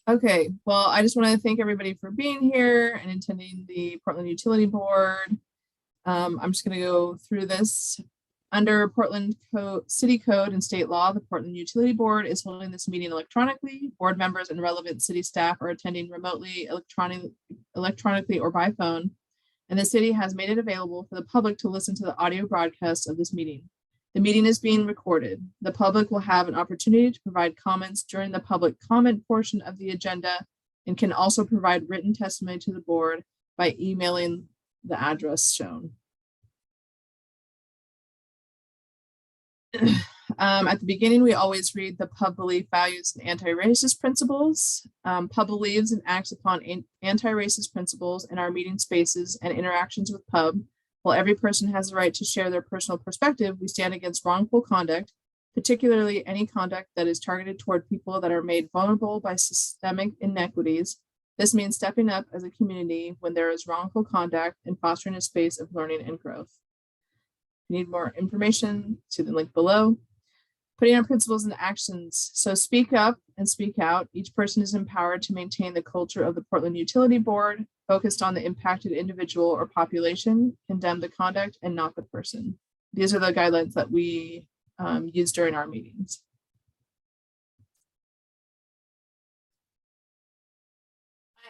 Okay, well, I just want to thank everybody for being here and attending the Portland Utility Board. I'm just going to go through this. Under Portland City Code and state law, the Portland Utility Board is holding this meeting electronically. Board members and relevant city staff are attending remotely, electronically or by phone, and the city has made it available for the public to listen to the audio broadcast of this meeting. The meeting is being recorded. The public will have an opportunity to provide comments during the public comment portion of the agenda and can also provide written testimony to the board by emailing the address shown. At the beginning, we always read the PUB belief, values, and anti-racist principles. PUB believes and acts upon anti-racist principles in our meeting spaces and interactions with PUB. While every person has the right to share their personal perspective, we stand against wrongful conduct, particularly any conduct that is targeted toward people that are made vulnerable by systemic inequities. This means stepping up as a community when there is wrongful conduct and fostering a space of learning and growth. If you need more information, see the link below. Putting our principles into actions. So speak up and speak out. Each person is empowered to maintain the culture of the Portland Utility Board, focused on the impacted individual or population, condemn the conduct and not the person. These are the guidelines that we use during our meetings.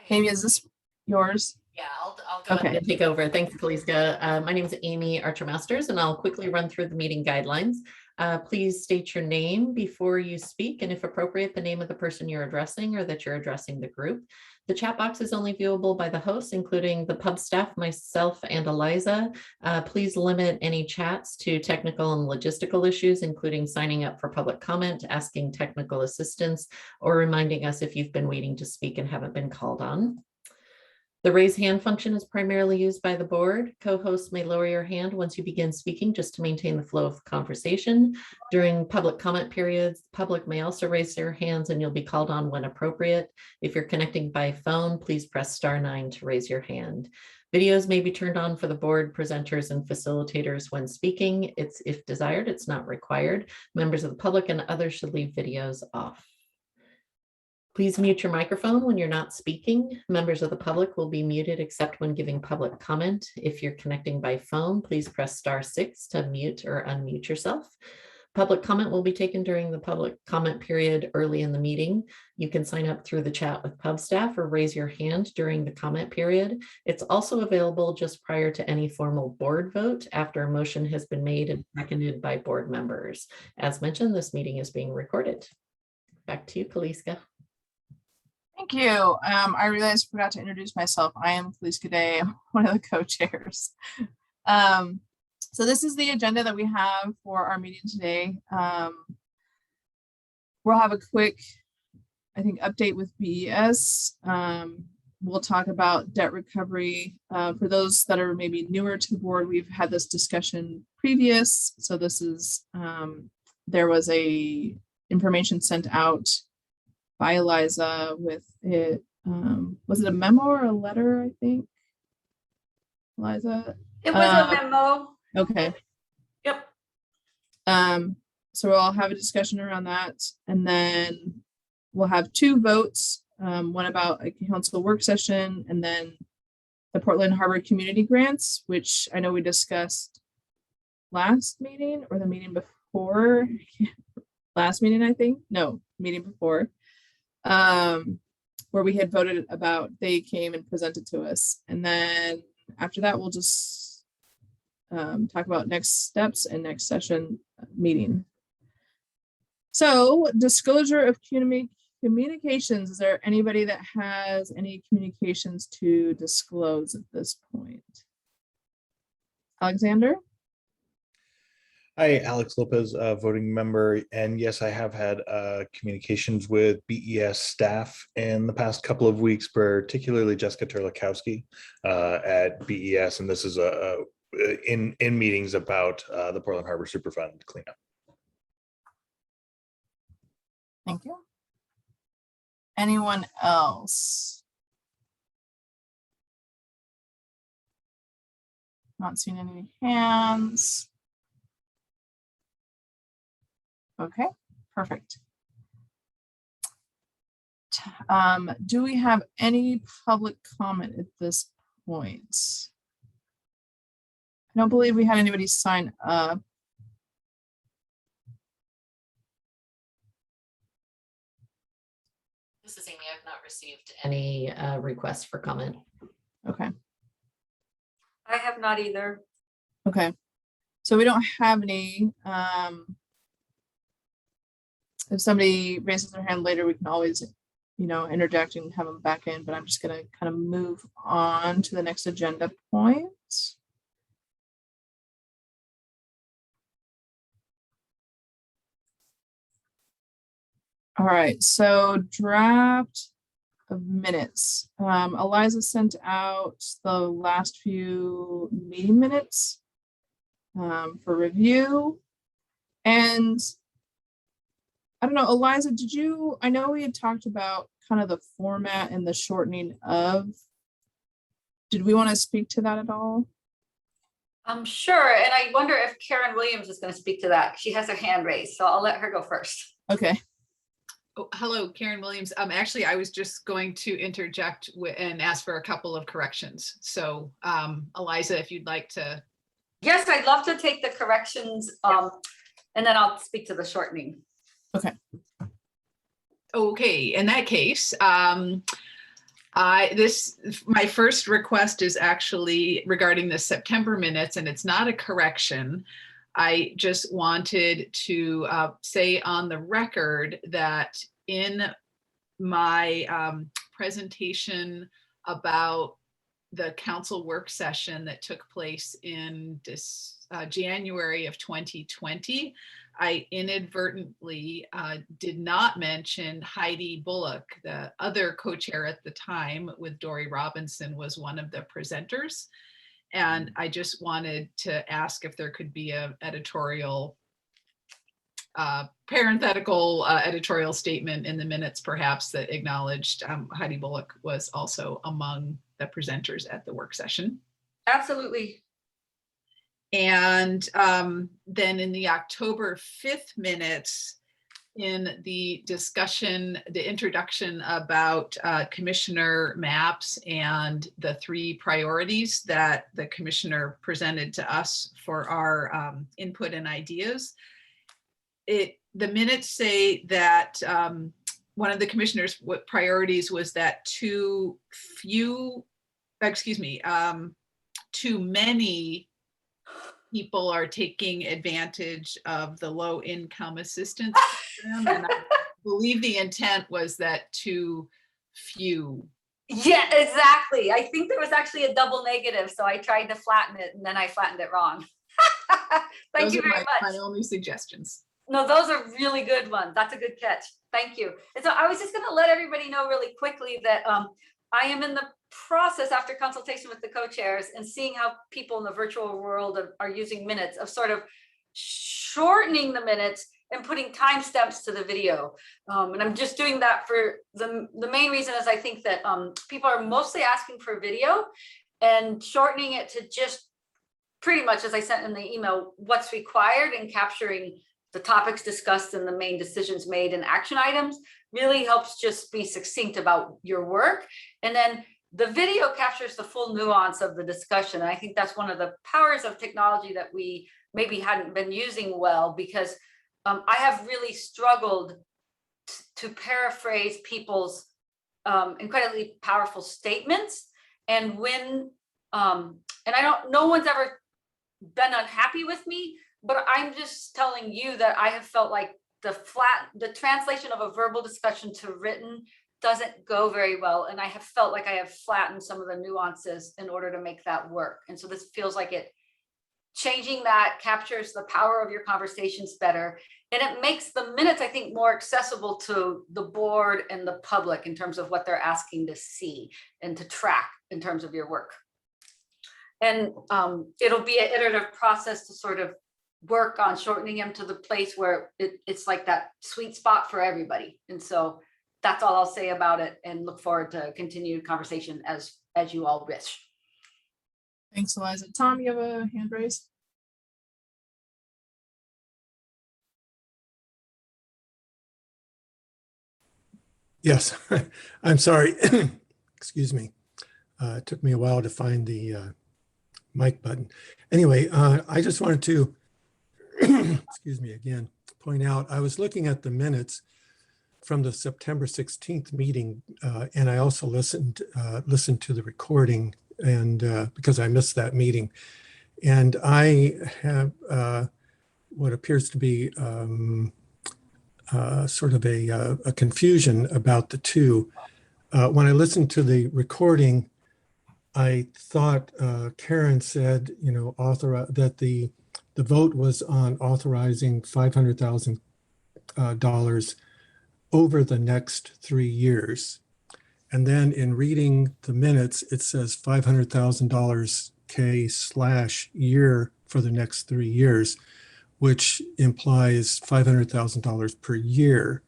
Amy, is this yours? Yeah, I'll go ahead and take over. Thanks, Kaliska. My name is Amy Archer Masters, and I'll quickly run through the meeting guidelines. Please state your name before you speak, and if appropriate, the name of the person you're addressing or that you're addressing the group. The chat box is only viewable by the host, including the PUB staff, myself, and Eliza. Please limit any chats to technical and logistical issues, including signing up for public comment, asking technical assistance, or reminding us if you've been waiting to speak and haven't been called on. The raise hand function is primarily used by the board. Co-hosts may lower your hand once you begin speaking just to maintain the flow of the conversation. During public comment periods, the public may also raise their hands and you'll be called on when appropriate. If you're connecting by phone, please press *9 to raise your hand. Videos may be turned on for the board, presenters, and facilitators when speaking. It's if desired, it's not required. Members of the public and others should leave videos off. Please mute your microphone when you're not speaking. Members of the public will be muted except when giving public comment. If you're connecting by phone, please press *6 to mute or unmute yourself. Public comment will be taken during the public comment period early in the meeting. You can sign up through the chat with PUB staff or raise your hand during the comment period. It's also available just prior to any formal board vote after a motion has been made and seconded by board members. As mentioned, this meeting is being recorded. Back to you, Kaliska. Thank you. I realized I forgot to introduce myself. I am Kaliska Day, one of the co-chairs. So this is the agenda that we have for our meeting today. We'll have a quick, I think, update with BES. We'll talk about debt recovery. For those that are maybe newer to the board, we've had this discussion previous. So this is, there was a information sent out by Eliza with it. Was it a memo or a letter, I think? Eliza? It was a memo. Okay. Yep. So we'll have a discussion around that. And then we'll have 2 votes, one about a council work session, and then the Portland Harbor Community Grants, which I know we discussed last meeting or the meeting before. Last meeting, I think. No, meeting before. Where we had voted about, they came and presented to us. And then after that, we'll just talk about next steps and next session meeting. So disclosure of communications. Is there anybody that has any communications to disclose at this point? Alexander? Hi, Alex Lopez, voting member. And yes, I have had communications with BES staff in the past couple of weeks, particularly Jessica Terlikowski at BES. And this is in meetings about the Portland Harbor Superfund cleanup. Thank you. Anyone else? Not seeing any hands. Okay, perfect. Do we have any public comment at this point? I don't believe we had anybody sign up. This is Amy. I've not received any requests for comment. Okay, I have not either. okay. So we don't have any. If somebody raises their hand later, we can always, interject and have them back in, but I'm just gonna kind of move on to the next agenda point. All right, so draft of minutes. Eliza sent out the last few meeting minutes for review. And I don't know, Eliza, I know we had talked about kind of the format and the shortening of, did we want to speak to that at all? I'm sure, and I wonder if Karen Williams is going to speak to that. She has her hand raised, so I'll let her go first. Okay, Oh, hello, Karen Williams. Actually, I was just going to interject and ask for a couple of corrections. So, Eliza, if you'd like to. Yes, I'd love to take the corrections, and then I'll speak to the shortening. Okay, in that case, my first request is actually regarding the September minutes, and it's not a correction. I just wanted to say on the record that in my presentation about the council work session that took place in this January of 2020, I inadvertently did not mention Heidi Bullock, the other co-chair at the time with Dory Robinson, was one of the presenters. And I just wanted to ask if there could be a editorial, parenthetical editorial statement in the minutes, perhaps, that acknowledged Heidi Bullock was also among the presenters at the work session. Absolutely. And then in the October 5th minutes, in the discussion, the introduction about Commissioner Maps and the 3 priorities that the commissioner presented to us for our input and ideas, the minutes say that one of the commissioner's priorities was that too many people are taking advantage of the low income assistance program, and I believe the intent was that too few. Yeah, exactly. I think there was actually a double negative, so I tried to flatten it and then I flattened it wrong. Thank you very much. My only suggestions. No, those are really good ones. That's a good catch. Thank you. And so I was just going to let everybody know really quickly that I am in the process, after consultation with the co-chairs and seeing how people in the virtual world are using minutes, of sort of shortening the minutes and putting timestamps to the video. And I'm just doing that for the main reason is I think that people are mostly asking for video, and shortening it to just pretty much, as I sent in the email, what's required, and capturing the topics discussed and the main decisions made and action items really helps just be succinct about your work. And then the video captures the full nuance of the discussion. And I think that's one of the powers of technology that we maybe hadn't been using well, because I have really struggled to paraphrase people's incredibly powerful statements. And when, no one's ever been unhappy with me, but I'm just telling you that I have felt like the translation of a verbal discussion to written doesn't go very well. And I have felt like I have flattened some of the nuances in order to make that work. And so this feels like changing that captures the power of your conversations better. And it makes the minutes, I think, more accessible to the board and the public in terms of what they're asking to see and to track in terms of your work. And it'll be an iterative process to sort of work on shortening them to the place where it's like that sweet spot for everybody. And so that's all I'll say about it, and look forward to continued conversation as you all wish. thanks, Eliza. Tom, you have a hand raised? Yes, I'm sorry. Excuse me. It took me a while to find the mic button. Anyway, I just wanted to, excuse me again, point out, I was looking at the minutes from the September 16th meeting, and I also listened to the recording, and because I missed that meeting. And I have what appears to be sort of a confusion about the two. When I listened to the recording, I thought Karen said, you know, that the vote was on authorizing $500,000 over the next 3 years. And then in reading the minutes, it says $500,000 K/year for the next 3 years, which implies $500,000 per year.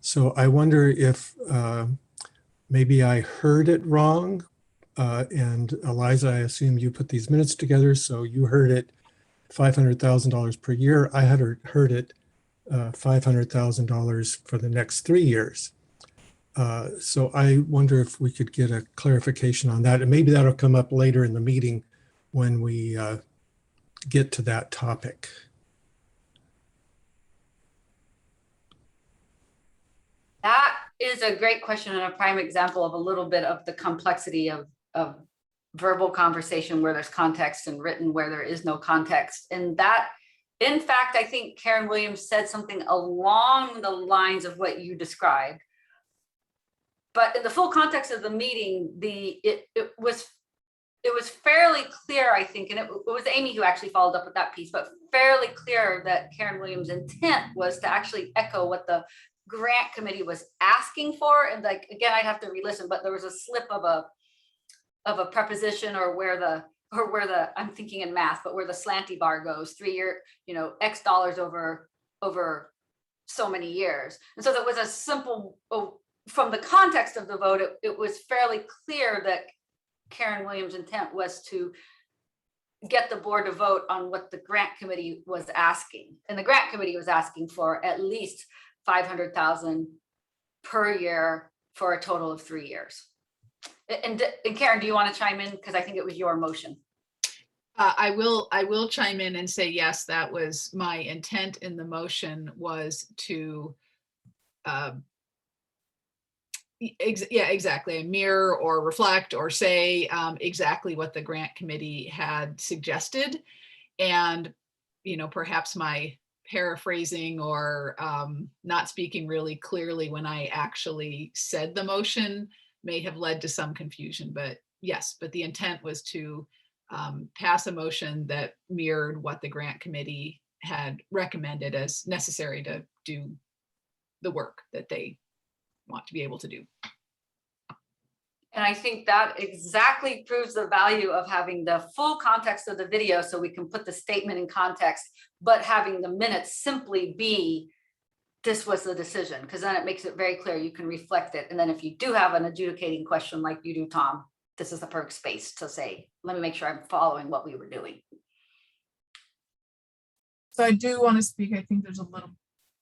So I wonder if maybe I heard it wrong. And Eliza, I assume you put these minutes together, so you heard it $500,000 per year. I had heard it $500,000 for the next 3 years. So I wonder if we could get a clarification on that, and maybe that'll come up later in the meeting when we get to that topic. That is a great question and a prime example of a little bit of the complexity of verbal conversation where there's context and written where there is no context. And that, in fact, I think Karen Williams said something along the lines of what you described. But in the full context of the meeting, it was fairly clear, I think, and it was Amy who actually followed up with that piece, but fairly clear that Karen Williams' intent was to actually echo what the grant committee was asking for. And like, again, I'd have to re-listen, but there was a slip of a preposition or where the, I'm thinking in math, but where the slanty bar goes, 3 year, you know, X dollars over so many years. And so that was a simple, from the context of the vote, it was fairly clear that Karen Williams' intent was to get the board to vote on what the grant committee was asking. And the grant committee was asking for at least 500,000 per year for a total of 3 years. And Karen, do you want to chime in? Because I think it was your motion. I will chime in and say, yes, that was my intent in the motion, was to yeah, exactly, mirror or reflect or say exactly what the grant committee had suggested. And, you know, perhaps my paraphrasing or not speaking really clearly when I actually said the motion may have led to some confusion, but yes, but the intent was to pass a motion that mirrored what the grant committee had recommended as necessary to do the work that they want to be able to do. And I think that exactly proves the value of having the full context of the video so we can put the statement in context, but having the minutes simply be, this was the decision, because then it makes it very clear you can reflect it. And then if you do have an adjudicating question like you do, Tom, this is the perfect space to say, let me make sure I'm following what we were doing. So I do want to speak. I think there's a little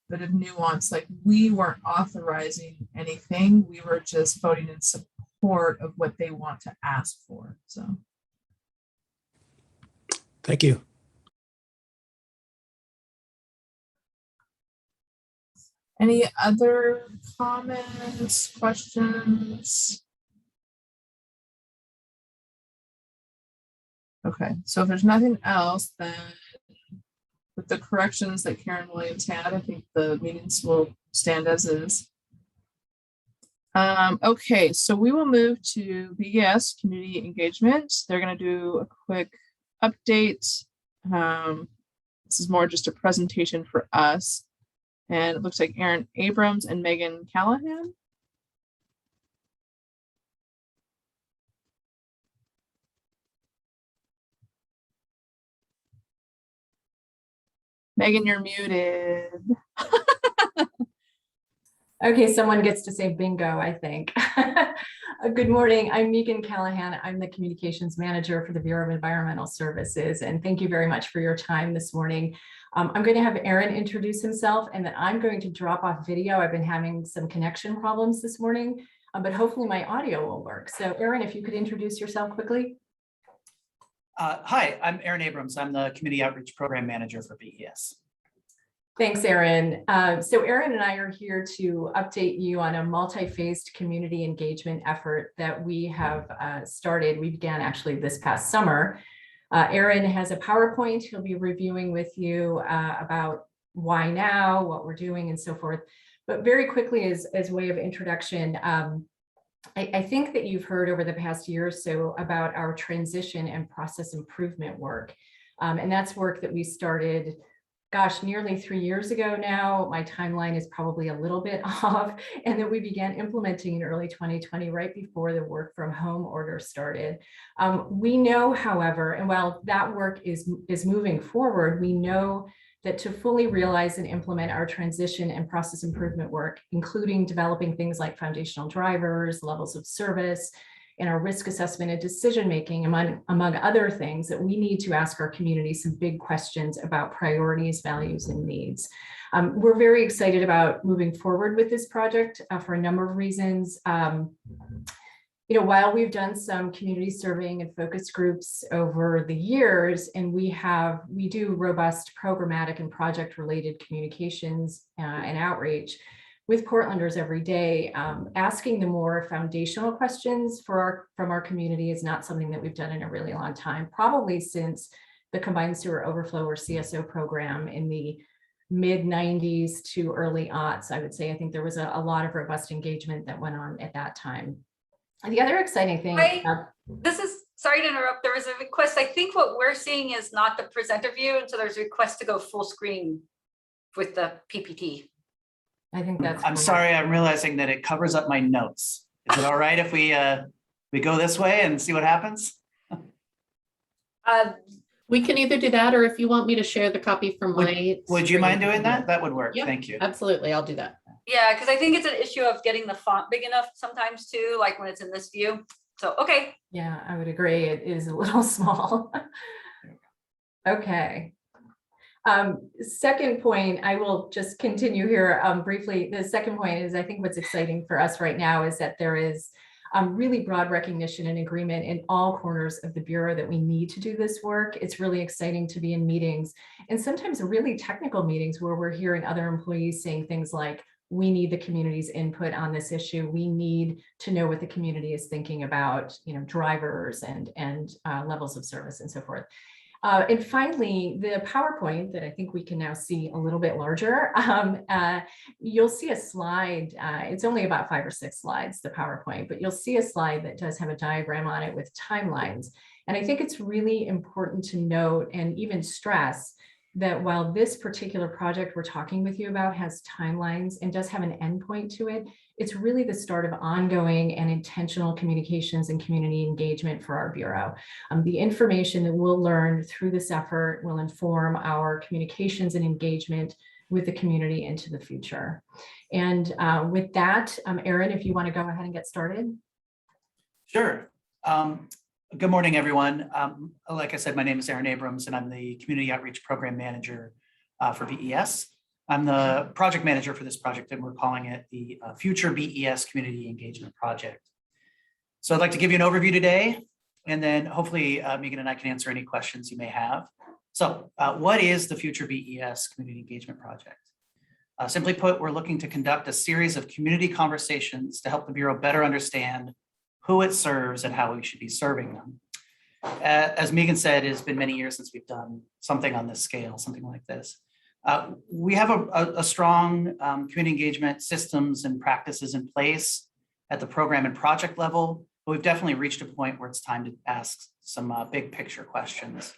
bit of nuance. Like, we weren't authorizing anything. We were just voting in support of what they want to ask for. So. Thank you. Any other comments, questions? Okay, so if there's nothing else, then with the corrections that Karen Williams had, I think the meetings will stand as is. Okay, so we will move to BES community engagement. They're going to do a quick update. This is more just a presentation for us. And it looks like Aaron Abrams and Megan Callahan. Megan, you're muted. Okay, someone gets to say bingo, I think. Good morning. I'm Megan Callahan. I'm the communications manager for the Bureau of Environmental Services. And thank you very much for your time this morning. I'm going to have Aaron introduce himself, and then I'm going to drop off video. I've been having some connection problems this morning, but hopefully my audio will work. So Aaron, if you could introduce yourself quickly. Hi, I'm Aaron Abrams. I'm the Community Outreach Program Manager for BES. Thanks, Aaron. So Aaron and I are here to update you on a multi-phased community engagement effort that we have started. We began actually this past summer. Aaron has a PowerPoint he'll be reviewing with you about why now, what we're doing, and so forth. But very quickly, as way of introduction, I think that you've heard over the past year or so about our transition and process improvement work. And that's work that we started, gosh, nearly 3 years ago now. My timeline is probably a little bit off, and that we began implementing in early 2020, right before the work from home order started. We know, however, and while that work is moving forward, we know that to fully realize and implement our transition and process improvement work, including developing things like foundational drivers, levels of service, and our risk assessment and decision-making, among other things, that we need to ask our community some big questions about priorities, values, and needs. We're very excited about moving forward with this project for a number of reasons. While we've done some community surveying and focus groups over the years, and we do robust programmatic and project-related communications and outreach with Portlanders every day, asking the more foundational questions from our community is not something that we've done in a really long time, probably since the Combined Sewer Overflow, or CSO, program in the mid-90s to early aughts, I would say. I think there was a lot of robust engagement that went on at that time. The other exciting thing. Sorry to interrupt. There was a request. I think what we're seeing is not the presenter view. And so there's a request to go full screen with the PPT. I think that's. I'm sorry, I'm realizing that it covers up my notes. Is it all right if we go this way and see what happens? We can either do that, or if you want me to share the copy from my. Would you mind doing that? That would work. Yeah, thank you. Absolutely, I'll do that. Yeah, because I think it's an issue of getting the font big enough sometimes too, like when it's in this view. So, okay. Yeah, I would agree. It is a little small. Okay. Second point, I will just continue here briefly. The second point is, I think what's exciting for us right now is that there is really broad recognition and agreement in all corners of the Bureau that we need to do this work. It's really exciting to be in meetings, and sometimes really technical meetings, where we're hearing other employees saying things like, we need the community's input on this issue. We need to know what the community is thinking about, drivers and levels of service and so forth. And finally, the PowerPoint that I think we can now see a little bit larger, you'll see a slide. It's only about 5 or 6 slides, the PowerPoint, but you'll see a slide that does have a diagram on it with timelines. And I think it's really important to note and even stress that while this particular project we're talking with you about has timelines and does have an endpoint to it, it's really the start of ongoing and intentional communications and community engagement for our Bureau. The information that we'll learn through this effort will inform our communications and engagement with the community into the future. And with that, Aaron, if you want to go ahead and get started. Sure. Good morning, everyone. Like I said, my name is Aaron Abrams, and I'm the Community Outreach Program Manager for BES. I'm the project manager for this project, and we're calling it the Future BES Community Engagement Project. So I'd like to give you an overview today, and then hopefully Megan and I can answer any questions you may have. So what is the Future BES Community Engagement Project? Simply put, we're looking to conduct a series of community conversations to help the Bureau better understand who it serves and how we should be serving them. As Megan said, it's been many years since we've done something on this scale, something like this. We have a strong community engagement systems and practices in place at the program and project level, but we've definitely reached a point where it's time to ask some big picture questions.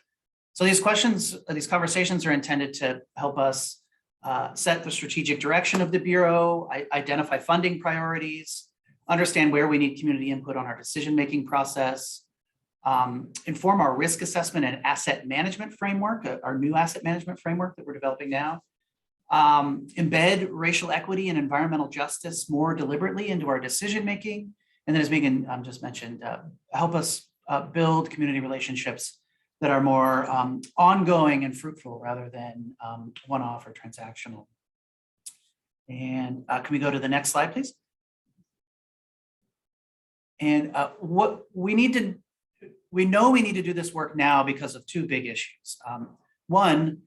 So these conversations are intended to help us set the strategic direction of the Bureau, identify funding priorities, understand where we need community input on our decision-making process, inform our risk assessment and asset management framework, our new asset management framework that we're developing now, embed racial equity and environmental justice more deliberately into our decision-making. And then as Megan just mentioned, help us build community relationships that are more ongoing and fruitful rather than one-off or transactional. And can we go to the next slide, please? And what we need to, we know we need to do this work now because of two big issues. One,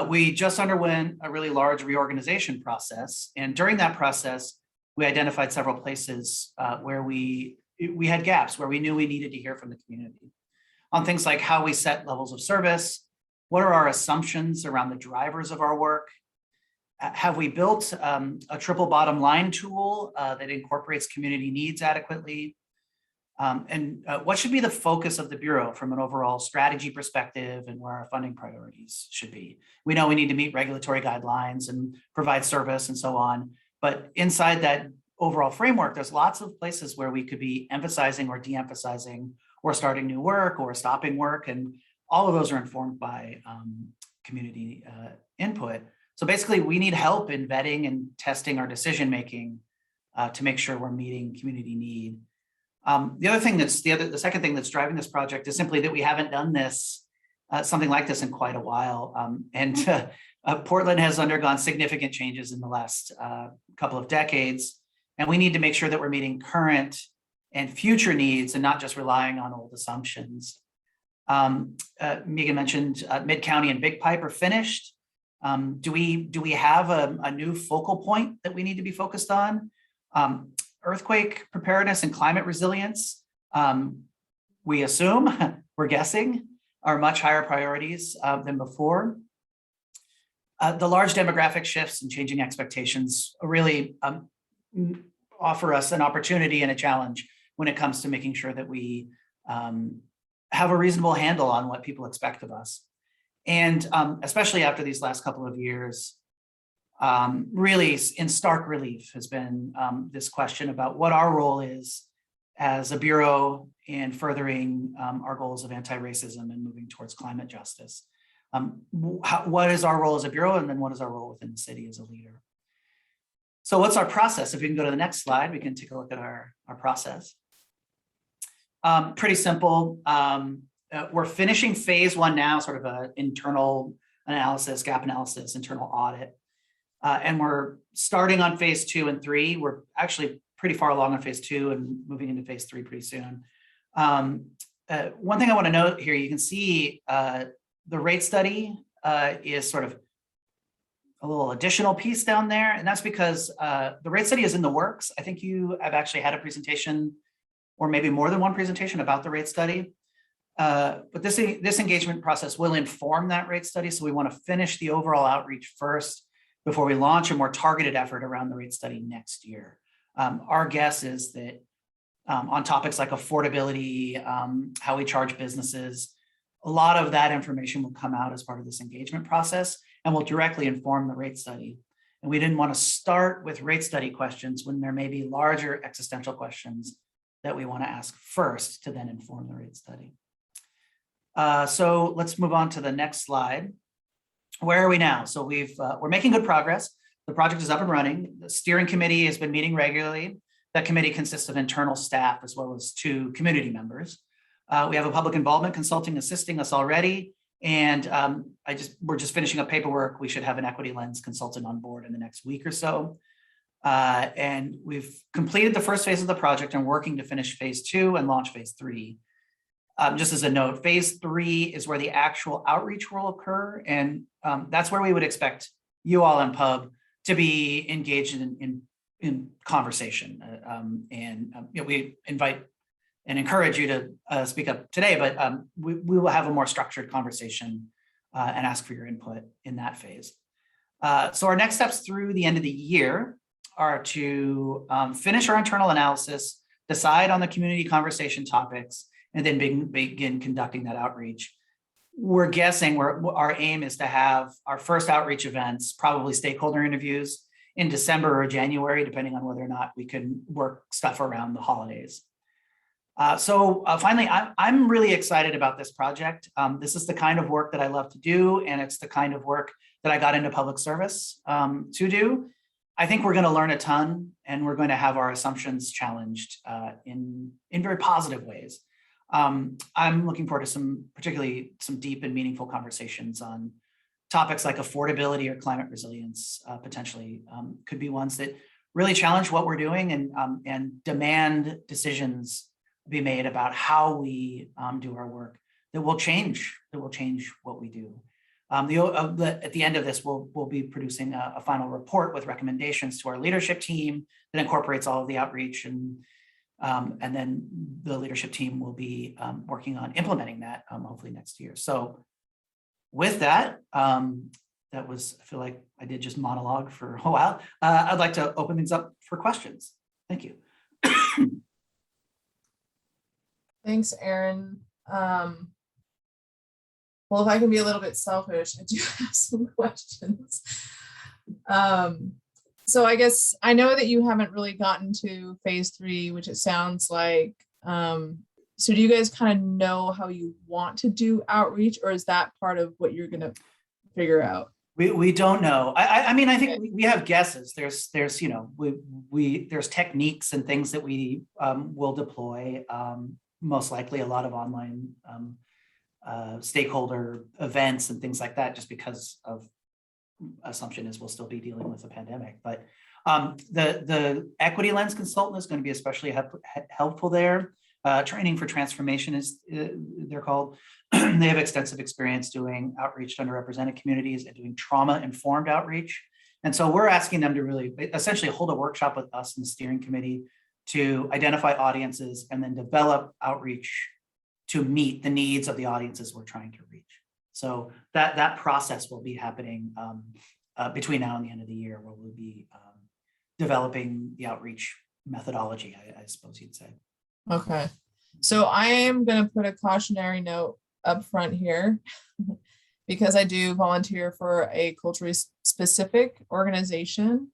we just underwent a really large reorganization process. And during that process, we identified several places where we had gaps, where we knew we needed to hear from the community on things like how we set levels of service, what are our assumptions around the drivers of our work, have we built a triple bottom line tool that incorporates community needs adequately, and what should be the focus of the Bureau from an overall strategy perspective and where our funding priorities should be. We know we need to meet regulatory guidelines and provide service and so on, but inside that overall framework, there's lots of places where we could be emphasizing or de-emphasizing or starting new work or stopping work. And all of those are informed by community input. So basically we need help in vetting and testing our decision-making to make sure we're meeting community need. The other thing that's the second thing that's driving this project is simply that we haven't done this, something like this in quite a while. Portland has undergone significant changes in the last couple of decades. And we need to make sure that we're meeting current and future needs and not just relying on old assumptions. Megan mentioned Mid-County and Big Pipe are finished. Do we have a new focal point that we need to be focused on? Earthquake preparedness and climate resilience, we assume, we're guessing, are much higher priorities than before. The large demographic shifts and changing expectations really offer us an opportunity and a challenge when it comes to making sure that we have a reasonable handle on what people expect of us. And especially after these last couple of years, really in stark relief has been this question about what our role is as a Bureau in furthering our goals of anti-racism and moving towards climate justice. What is our role as a Bureau, and then what is our role within the city as a leader? So what's our process? If we can go to the next slide, we can take a look at our process. Pretty simple. We're finishing phase one now, sort of an internal analysis, gap analysis, internal audit. And we're starting on phase 2 and 3. We're actually pretty far along on phase 2 and moving into phase 3 pretty soon. One thing I want to note here, you can see the rate study is sort of a little additional piece down there. And that's because the rate study is in the works. I think you have actually had a presentation or maybe more than one presentation about the rate study. But this engagement process will inform that rate study. So we want to finish the overall outreach first before we launch a more targeted effort around the rate study next year. Our guess is that on topics like affordability, how we charge businesses, a lot of that information will come out as part of this engagement process and will directly inform the rate study. And we didn't want to start with rate study questions when there may be larger existential questions that we want to ask first to then inform the rate study. So let's move on to the next slide. Where are we now? So we're making good progress. The project is up and running. The steering committee has been meeting regularly. That committee consists of internal staff as well as 2 community members. We have a public involvement consulting assisting us already. And we're just finishing up paperwork. We should have an equity lens consultant on board in the next week or so. And we've completed the first phase of the project and working to finish phase 2 and launch phase 3. Just as a note, phase 3 is where the actual outreach will occur. And that's where we would expect you all in Pub to be engaged in conversation. We invite and encourage you to speak up today, but we will have a more structured conversation and ask for your input in that phase. So our next steps through the end of the year are to finish our internal analysis, decide on the community conversation topics, and then begin conducting that outreach. We're guessing our aim is to have our first outreach events, probably stakeholder interviews, in December or January, depending on whether or not we can work stuff around the holidays. Finally, I'm really excited about this project. This is the kind of work that I love to do, and it's the kind of work that I got into public service to do. I think we're going to learn a ton, and we're going to have our assumptions challenged in very positive ways. I'm looking forward to particularly some deep and meaningful conversations on topics like affordability or climate resilience. Potentially could be ones that really challenge what we're doing and demand decisions be made about how we do our work that will change what we do. At the end of this, we'll be producing a final report with recommendations to our leadership team that incorporates all of the outreach, and then the leadership team will be working on implementing that hopefully next year. So with that, I feel like I did just monologue for a while. I'd like to open things up for questions. Thank you. Thanks, Aaron. Well, if I can be a little bit selfish, I do have some questions. So I guess I know that you haven't really gotten to phase 3, which it sounds like. So do you guys kind of know how you want to do outreach, or is that part of what you're going to figure out? We don't know. I mean, I think we have guesses. There's there's techniques and things that we will deploy. Most likely a lot of online stakeholder events and things like that, just because of assumption is we'll still be dealing with a pandemic. But the Equity Lens consultant is going to be especially helpful there. Training for Transformation is they're called. They have extensive experience doing outreach to underrepresented communities and doing trauma-informed outreach. And so we're asking them to really essentially hold a workshop with us in the steering committee to identify audiences and then develop outreach to meet the needs of the audiences we're trying to reach. So that process will be happening between now and the end of the year, where we'll be developing the outreach methodology, I suppose you'd say. Okay. So I am going to put a cautionary note up front here because I do volunteer for a culturally specific organization.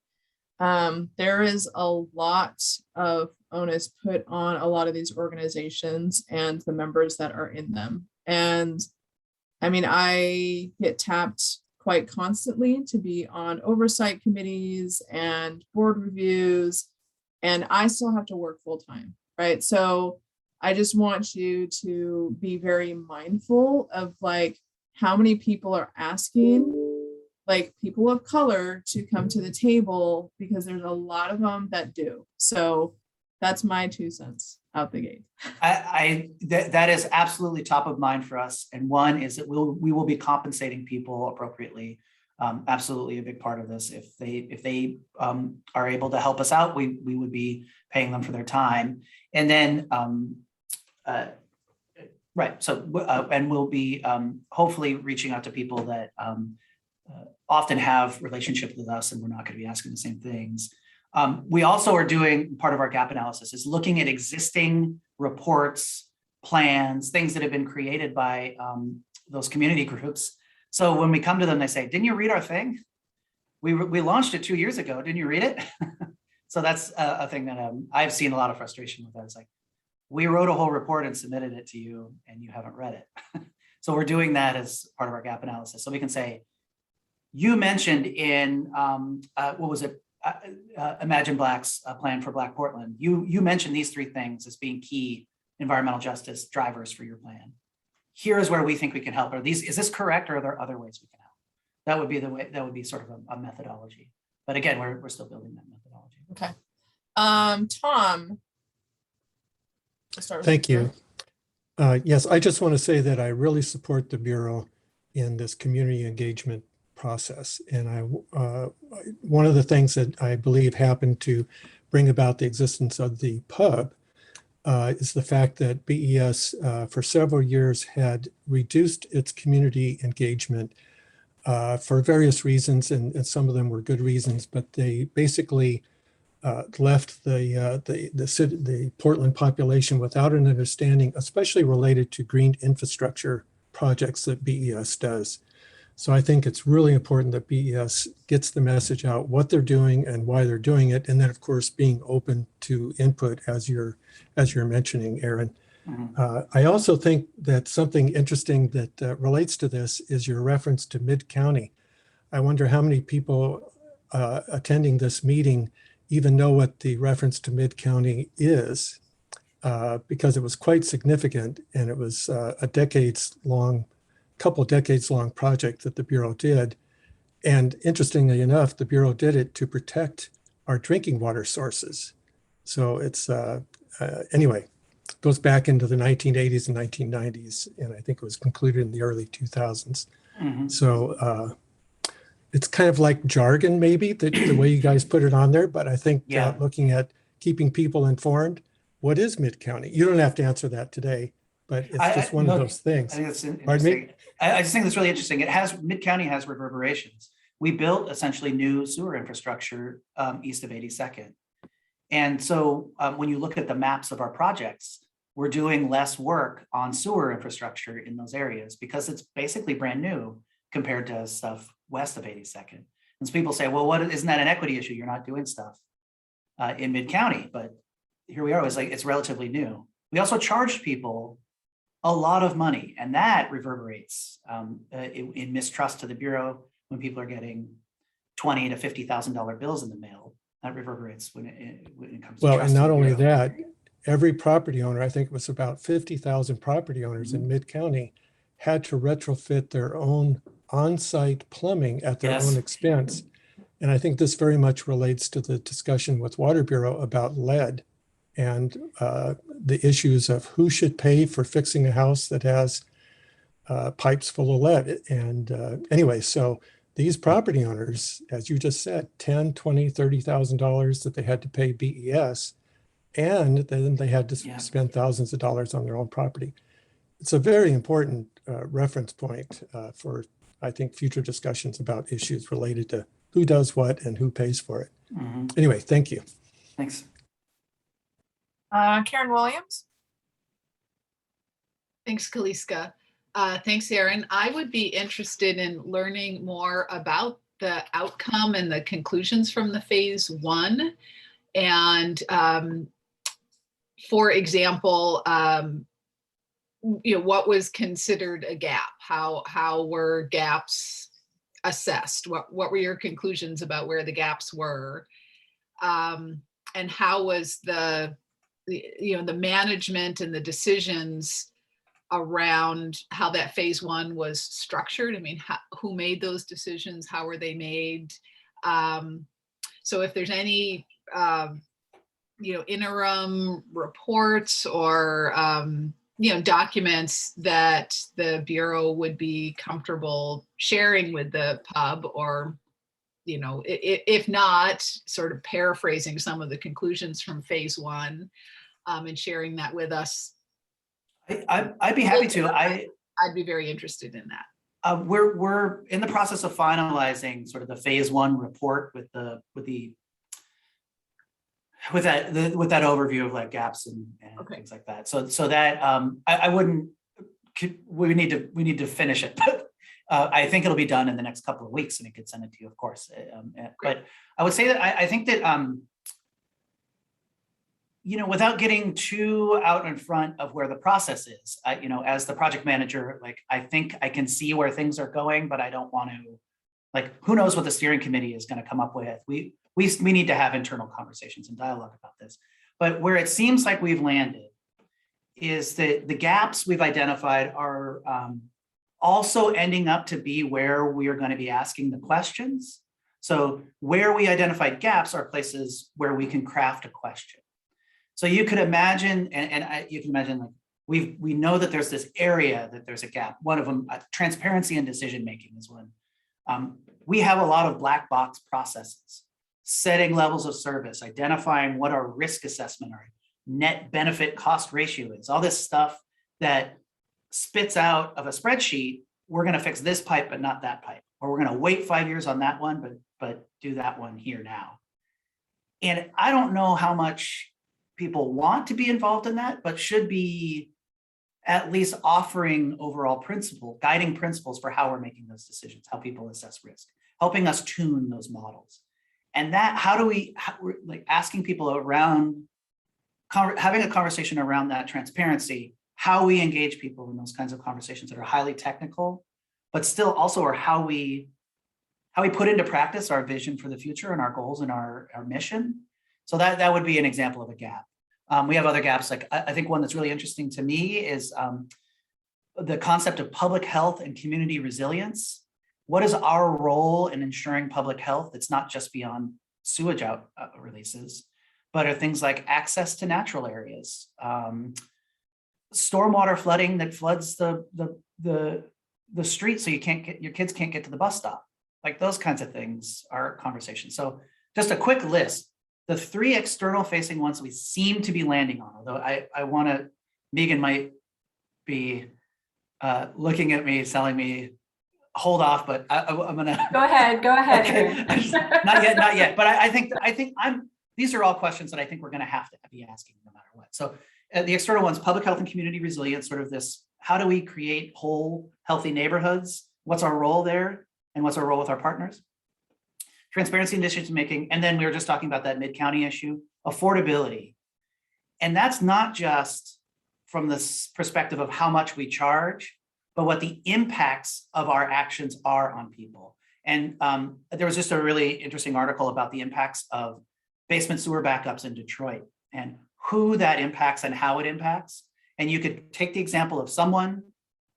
There is a lot of onus put on a lot of these organizations and the members that are in them. And I mean, I get tapped quite constantly to be on oversight committees and board reviews, and I still have to work full time, right? So I just want you to be very mindful of like how many people are asking like people of color to come to the table, because there's a lot of them that do. So that's my 2 cents out the gate. That is absolutely top of mind for us. And one is that we will be compensating people appropriately. Absolutely a big part of this. If they are able to help us out, we would be paying them for their time. And then right. So and we'll be hopefully reaching out to people that often have relationships with us, and we're not going to be asking the same things. We also are doing part of our gap analysis is looking at existing reports, plans, things that have been created by those community groups. So when we come to them, they say, "Didn't you read our thing? We launched it 2 years ago. Didn't you read it?" So that's a thing that I've seen a lot of frustration with that. It's like, we wrote a whole report and submitted it to you, and you haven't read it. So we're doing that as part of our gap analysis. So we can say, you mentioned in what was it? Imagine Black's plan for Black Portland. You mentioned these 3 things as being key environmental justice drivers for your plan. Here's where we think we can help. Is this correct, or are there other ways we can help? That would be the way. That would be sort of a methodology. But again, we're still building that methodology. Okay. Tom. Thank you. Yes, I just want to say that I really support the Bureau in this community engagement process. And one of the things that I believe happened to bring about the existence of the pub is the fact that BES for several years had reduced its community engagement for various reasons, and some of them were good reasons, but they basically left the Portland population without an understanding, especially related to green infrastructure projects that BES does. So I think it's really important that BES gets the message out, what they're doing and why they're doing it. And then of course, being open to input as you're mentioning, Aaron. Mm-hmm. I also think that something interesting that relates to this is your reference to Mid-County. I wonder how many people attending this meeting even know what the reference to Mid-County is, because it was quite significant, and it was couple decades long project that the Bureau did. And interestingly enough, the Bureau did it to protect our drinking water sources. So it's, anyway, goes back into the 1980s and 1990s, and I think it was concluded in the early 2000s. Mhm. So it's kind of like jargon, maybe, the way you guys put it on there, but I think Yeah. looking at keeping people informed, what is Mid-County? You don't have to answer that today, but it's just one of no, those things. I think that's Pardon me? interesting. I just think that's really interesting. Mid-County has reverberations. We built essentially new sewer infrastructure east of 82nd. And so when you look at the maps of our projects, we're doing less work on sewer infrastructure in those areas because it's basically brand new compared to stuff west of 82nd. And so people say, well, isn't that an equity issue? You're not doing stuff in Mid-County, but here we are, it's relatively new. We also charged people a lot of money, and that reverberates in mistrust to the Bureau when people are getting $20,000 to $50,000 bills in the mail. That reverberates when it comes to Well, trust and to not the only Bureau. that, every property owner, I think it was about 50,000 property owners in Mid-County, had to retrofit their own on-site plumbing at their Yes. own expense. And I think this very much relates to the discussion with Water Bureau about lead and the issues of who should pay for fixing a house that has pipes full of lead. And anyway, so these property owners, as you just said, $10,000, $20,000, $30,000 that they had to pay BES, and then they had to Yeah. spend thousands of dollars on their own property. It's a very important reference point for, I think, future discussions about issues related to who does what and who pays for it. Mhm. Anyway, thank you. Thanks. Karen Williams. Thanks, Kaliska. Thanks, Aaron. I would be interested in learning more about the outcome and the conclusions from the phase one. And for example, what was considered a gap? How were gaps assessed? What were your conclusions about where the gaps were? And how was the management and the decisions around how that phase one was structured? I mean, who made those decisions? How were they made? So if there's any, interim reports or, documents that the Bureau would be comfortable sharing with the pub, or, if not, sort of paraphrasing some of the conclusions from phase one and sharing that with us. I'd be happy to. I'd be very interested in that. We're in the process of finalizing sort of the phase one report with that overview of like gaps and Okay. things like that. So that we need to finish it. I think it'll be done in the next couple of weeks, and it could send it to you, of course. But I would say that I think that without getting too out in front of where the process is, as the project manager, like, I think I can see where things are going, but I don't want to, like, who knows what the steering committee is going to come up with. We need to have internal conversations and dialogue about this. But where it seems like we've landed is that the gaps we've identified are also ending up to be where we are going to be asking the questions. So where we identified gaps are places where we can craft a question. So you could imagine, you can imagine, like, we know that there's this area that there's a gap. One of them, transparency and decision-making is one. We have a lot of black box processes, setting levels of service, identifying what our risk assessment, our net benefit cost ratio is, all this stuff that spits out of a spreadsheet. We're going to fix this pipe, but not that pipe, or we're going to wait 5 years on that one, but do that one here now. And I don't know how much people want to be involved in that, but should be at least offering overall guiding principles for how we're making those decisions, how people assess risk, helping us tune those models. And that, we're like asking people around, having a conversation around that transparency, how we engage people in those kinds of conversations that are highly technical, but still also are how we how we put into practice our vision for the future and our goals and our mission. So that would be an example of a gap. We have other gaps, like I think one that's really interesting to me is the concept of public health and community resilience. What is our role in ensuring public health? It's not just beyond sewage out releases, but are things like access to natural areas, stormwater flooding that floods the street so your kids can't get to the bus stop. Like those kinds of things are conversations. So just a quick list, the 3 external facing ones we seem to be landing on, although I want to, Megan might be looking at me, telling me, hold off, but I'm gonna. Go ahead. Okay. Not yet. But I think these are all questions that I think we're gonna have to be asking no matter what. So the external ones, public health and community resilience, sort of this, how do we create whole, healthy neighborhoods? What's our role there? And what's our role with our partners? Transparency in decision making. And then we were just talking about that mid-county issue, affordability. And that's not just from this perspective of how much we charge, but what the impacts of our actions are on people. And there was just a really interesting article about the impacts of basement sewer backups in Detroit and who that impacts and how it impacts. And you could take the example of someone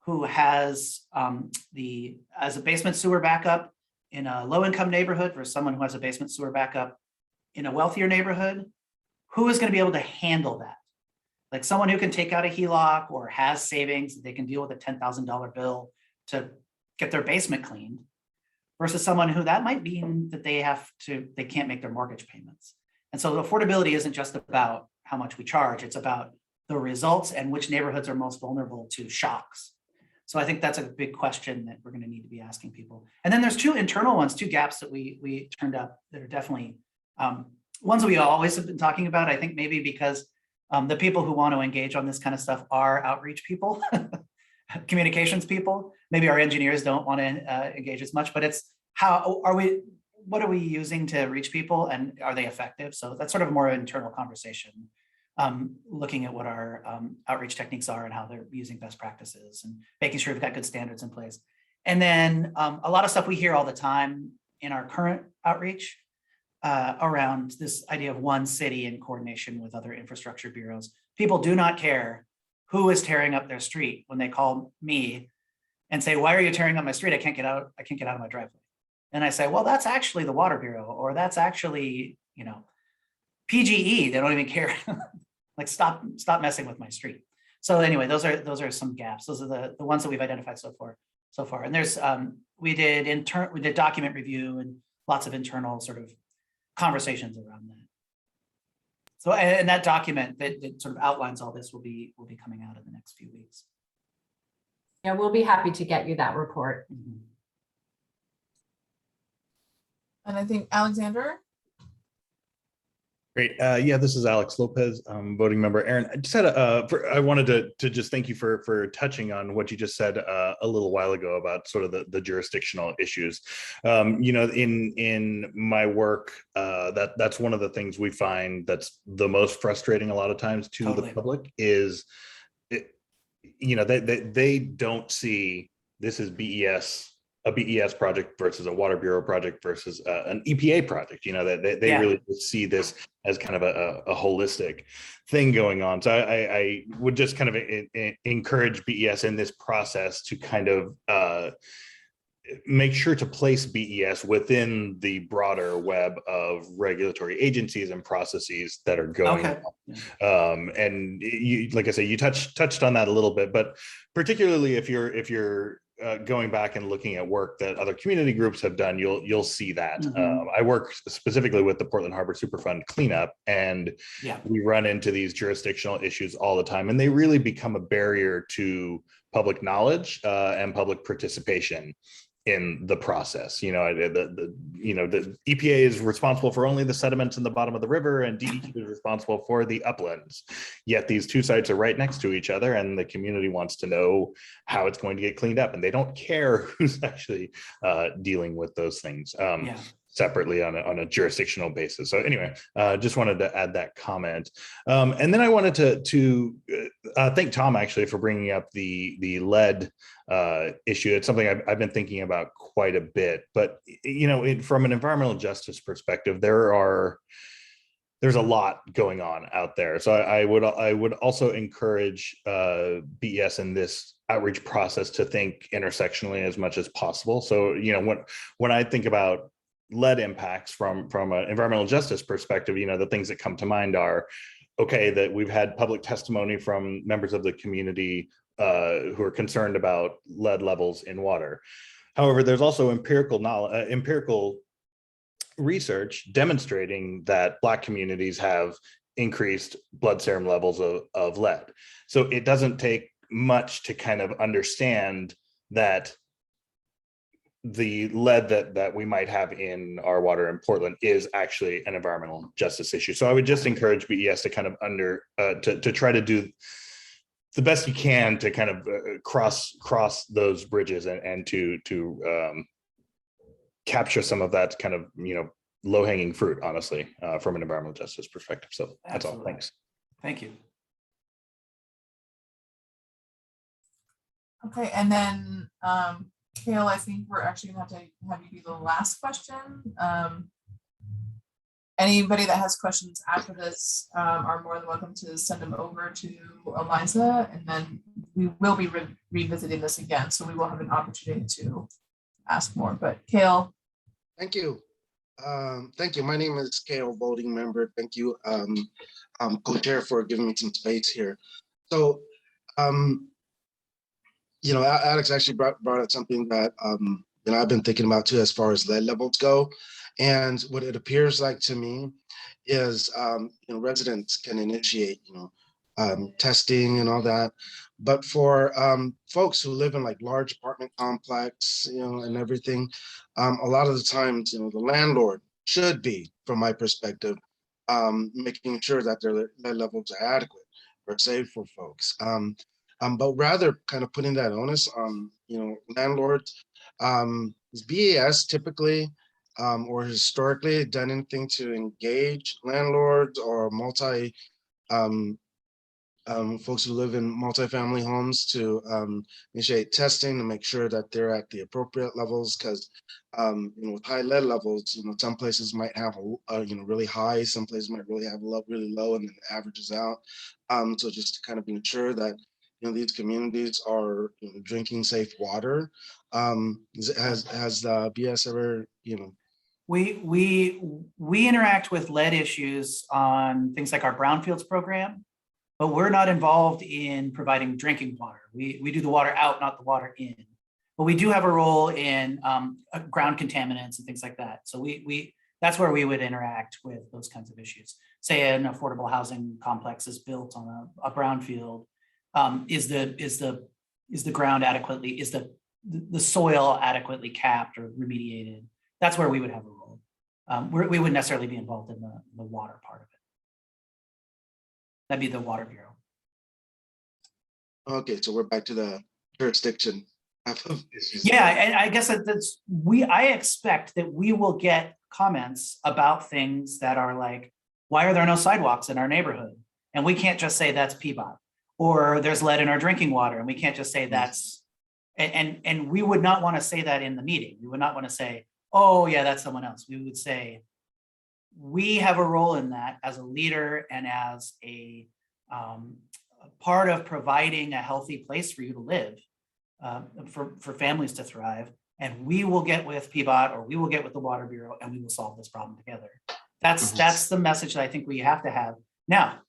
who has as a basement sewer backup in a low-income neighborhood versus someone who has a basement sewer backup in a wealthier neighborhood. Who is going to be able to handle that? Like someone who can take out a HELOC or has savings, they can deal with a $10,000 bill to get their basement cleaned, versus someone who that might mean that they can't make their mortgage payments. And so the affordability isn't just about how much we charge, it's about the results and which neighborhoods are most vulnerable to shocks. So I think that's a big question that we're going to need to be asking people. And then there's 2 internal ones, 2 gaps that we turned up that are definitely ones that we always have been talking about. I think maybe because the people who want to engage on this kind of stuff are outreach people, communications people. Maybe our engineers don't want to engage as much, but it's what are we using to reach people and are they effective? So that's sort of more internal conversation, looking at what our outreach techniques are and how they're using best practices and making sure we've got good standards in place. And then a lot of stuff we hear all the time in our current outreach around this idea of one city in coordination with other infrastructure bureaus. People do not care who is tearing up their street when they call me and say, why are you tearing up my street? I can't get out of my driveway. And I say, well, that's actually the Water Bureau, or that's actually, PGE. They don't even care. Like stop messing with my street. So anyway, those are some gaps. Those are the ones that we've identified so far. And there's we did document review and lots of internal sort of conversations around that. So and that document that sort of outlines all this will be coming out in the next few weeks. Yeah, we'll be happy to get you that report. Mm-hmm. And I think Alexander. Great. Yeah, this is Alex Lopez, voting member. Aaron, I just had I wanted to just thank you for touching on what you just said a little while ago about sort of the jurisdictional issues. In my work, that's one of the things we find that's the most frustrating a lot of times to Totally. the public is, they don't see this as a BES project versus a Water Bureau project versus an EPA project. They really see this as kind of a holistic thing going on. So I would just kind of encourage BES in this process to kind of make sure to place BES within the broader web of regulatory agencies and processes that are going on. And you, like I say, you touched on that a little bit, but particularly if you're going back and looking at work that other community groups have done, you'll see that. Mm-hmm. I work specifically with the Portland Harbor Superfund cleanup, and we run into these jurisdictional issues all the time, and they really become a barrier to public knowledge and public participation in the process. The EPA is responsible for only the sediments in the bottom of the river, and DEQ is responsible for the uplands. Yet these 2 sites are right next to each other, and the community wants to know how it's going to get cleaned up, and they don't care who's actually dealing with those things. separately on a jurisdictional basis. So anyway, just wanted to add that comment. And then I wanted to thank Tom actually for bringing up the lead issue. It's something I've been thinking about quite a bit, but from an environmental justice perspective, there's a lot going on out there. So I would also encourage BES in this outreach process to think intersectionally as much as possible. So when I think about lead impacts from an environmental justice perspective, the things that come to mind are, okay, that we've had public testimony from members of the community who are concerned about lead levels in water. However, there's also empirical research demonstrating that Black communities have increased blood serum levels of lead. So it doesn't take much to kind of understand that the lead that we might have in our water in Portland is actually an environmental justice issue. So I would just encourage BES to kind of to try to do the best you can to kind of cross those bridges and to capture some of that kind of low-hanging fruit, honestly, from an environmental justice perspective. So that's all. Thanks. Thank you. Okay, and then Kale, I think we're actually gonna have to have you do the last question. Anybody that has questions after this are more than welcome to send them over to Eliza, and then we will be revisiting this again, so we will have an opportunity to ask more. But Kale. Thank you. Thank you. My name is Kale, voting member. Thank you, co-chair, for giving me some space here. So, Alex actually brought up something that I've been thinking about too, as far as lead levels go. And what it appears like to me is, residents can initiate, testing and all that. But for folks who live in like large apartment complex, and everything, a lot of the times, the landlord should be, from my perspective, making sure that their lead levels are adequate or safe for folks. But rather kind of putting that onus on, landlords. Is BES typically or historically done anything to engage landlords or folks who live in multifamily homes to initiate testing to make sure that they're at the appropriate levels? Because with high lead levels, some places might have really high, some places might really have really low, and then it averages out. So just to kind of ensure that these communities are drinking safe water. Has the BES ever We interact with lead issues on things like our brownfields program, but we're not involved in providing drinking water. We do the water out, not the water in. But we do have a role in ground contaminants and things like that. So that's where we would interact with those kinds of issues. Say an affordable housing complex is built on a brownfield. Is the ground adequately, is the soil adequately capped or remediated? That's where we would have a role. We wouldn't necessarily be involved in the water part of it. That'd be the Water Bureau. Okay, so we're back to the jurisdiction. Yeah, and I guess I expect that we will get comments about things that are like, why are there no sidewalks in our neighborhood? And we can't just say that's PBOT. Or there's lead in our drinking water, and we can't just say that's, and we would not want to say that in the meeting. We would not want to say, oh yeah, that's someone else. We would say, we have a role in that as a leader and as a part of providing a healthy place for you to live, for families to thrive. And we will get with PBOT, or we will get with the Water Bureau, and we will solve this problem together. That's the message that I think we have to have. Now,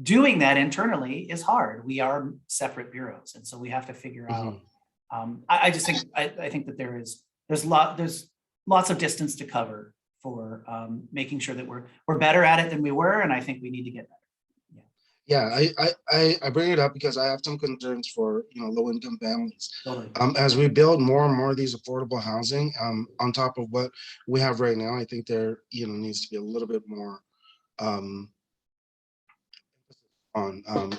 doing that internally is hard. We are separate bureaus, and so we have to figure out. I just think I think that there's lots of distance to cover for making sure that we're better at it than we were, and I think we need to get better. Yeah, I bring it up because I have some concerns for low-income families. Totally. As we build more and more of these affordable housing, on top of what we have right now, I think there needs to be a little bit more on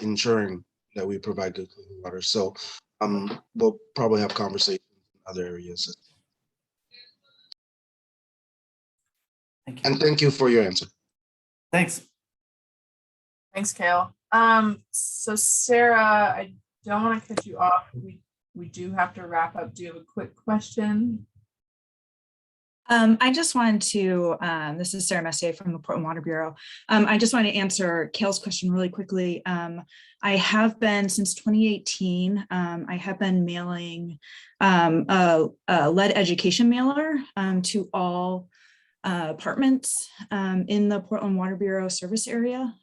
ensuring that we provide good clean water. So we'll probably have conversations in other areas. Thank you. And thank you for your answer. Thanks. Thanks, Kale. So Sarah, I don't want to cut you off. We do have to wrap up. Do you have a quick question? I just wanted to, this is Sarah Messier from the Portland Water Bureau. I just wanted to answer Kale's question really quickly. I have been, since 2018, I have been mailing a lead education mailer to all apartments in the Portland Water Bureau service area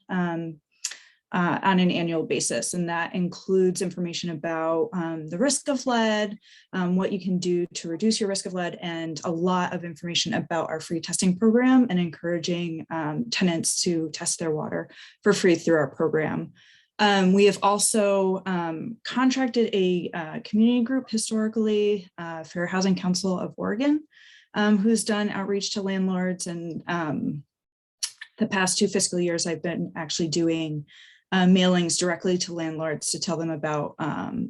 on an annual basis. And that includes information about the risk of lead, what you can do to reduce your risk of lead, and a lot of information about our free testing program and encouraging tenants to test their water for free through our program. We have also contracted a community group historically, Fair Housing Council of Oregon, who's done outreach to landlords. And the past 2 fiscal years, I've been actually doing mailings directly to landlords to tell them about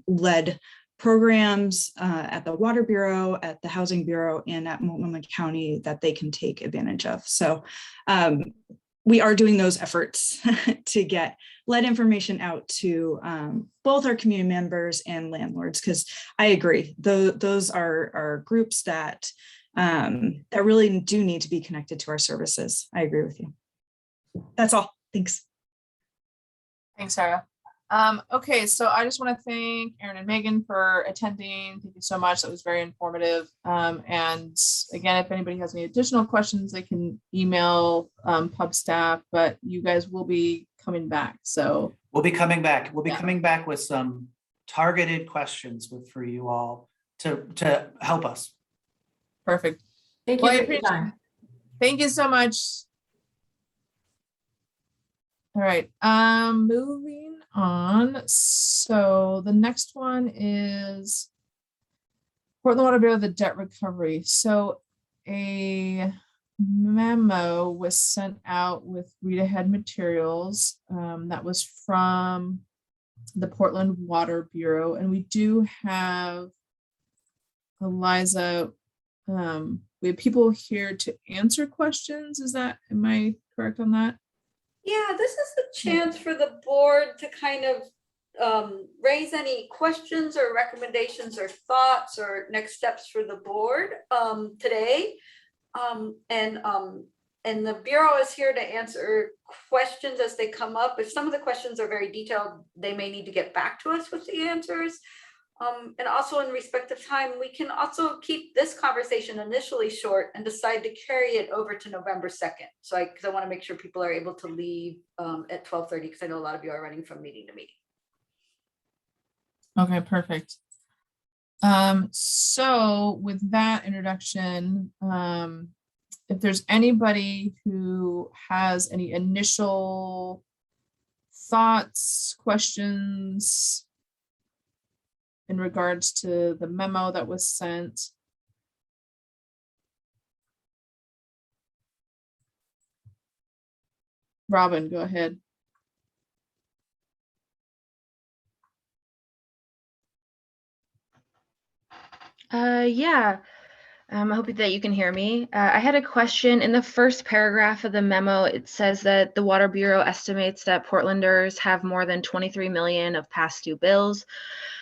lead programs at the Water Bureau, at the Housing Bureau, and at Multnomah County that they can take advantage of. So we are doing those efforts to get lead information out to both our community members and landlords, because I agree, those are groups that that really do need to be connected to our services. I agree with you. That's all. Thanks. Thanks, Sarah. Okay, so I just want to thank Aaron and Megan for attending. Thank you so much. That was very informative. And again, if anybody has any additional questions, they can email pub staff, but you guys will be coming back. So We'll be coming back. We'll be Yeah. coming back with some targeted questions for you all to help us. perfect. Thank Well, I you for your appreciate- time. Thank you so much. All right, moving on. So the next one is Portland Water Bureau, the debt recovery. So a memo was sent out with read ahead materials that was from the Portland Water Bureau, and we do have Eliza. We have people here to answer questions. Am I correct on that? Yeah, this is the chance for the board to kind of raise any questions or recommendations or thoughts or next steps for the board today. And the Bureau is here to answer questions as they come up. If some of the questions are very detailed, they may need to get back to us with the answers. And also in respect of time, we can also keep this conversation initially short and decide to carry it over to November 2nd. So because I want to make sure people are able to leave at 12:30, because I know a lot of you are running from meeting to meeting. Okay, perfect. So with that introduction, if there's anybody who has any initial thoughts, questions in regards to the memo that was sent. Robin, go ahead. Yeah, I hope that you can hear me. I had a question. In the first paragraph of the memo, it says that the Water Bureau estimates that Portlanders have more than 23 million of past due bills.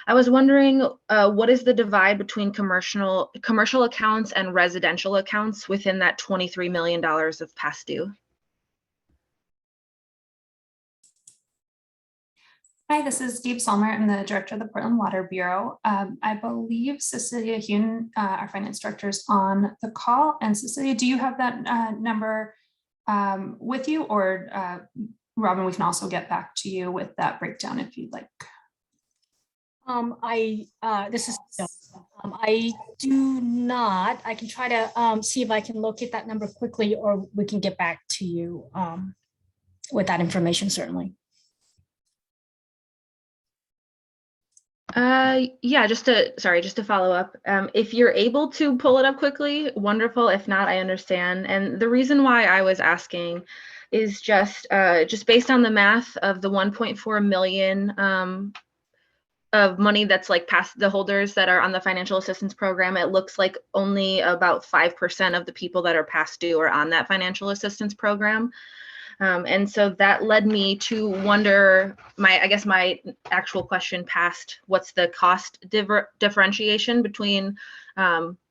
I was wondering, what is the divide between commercial accounts and residential accounts within that $23 million of past due? Hi, this is Deep Salmer. I'm the director of the Portland Water Bureau. I believe Cecilia Hune, our finance director, is on the call. And Cecilia, do you have that number with you? Or Robin, we can also get back to you with that breakdown if you'd like. This is I do not. I can try to see if I can locate that number quickly, or we can get back to you with that information, certainly. Yeah, just to follow up. If you're able to pull it up quickly, wonderful. If not, I understand. And the reason why I was asking is just based on the math of the 1.4 million of money that's like past the holders that are on the financial assistance program, it looks like only about 5% of the people that are past due are on that financial assistance program. And so that led me to wonder, I guess my actual question past what's the cost differentiation between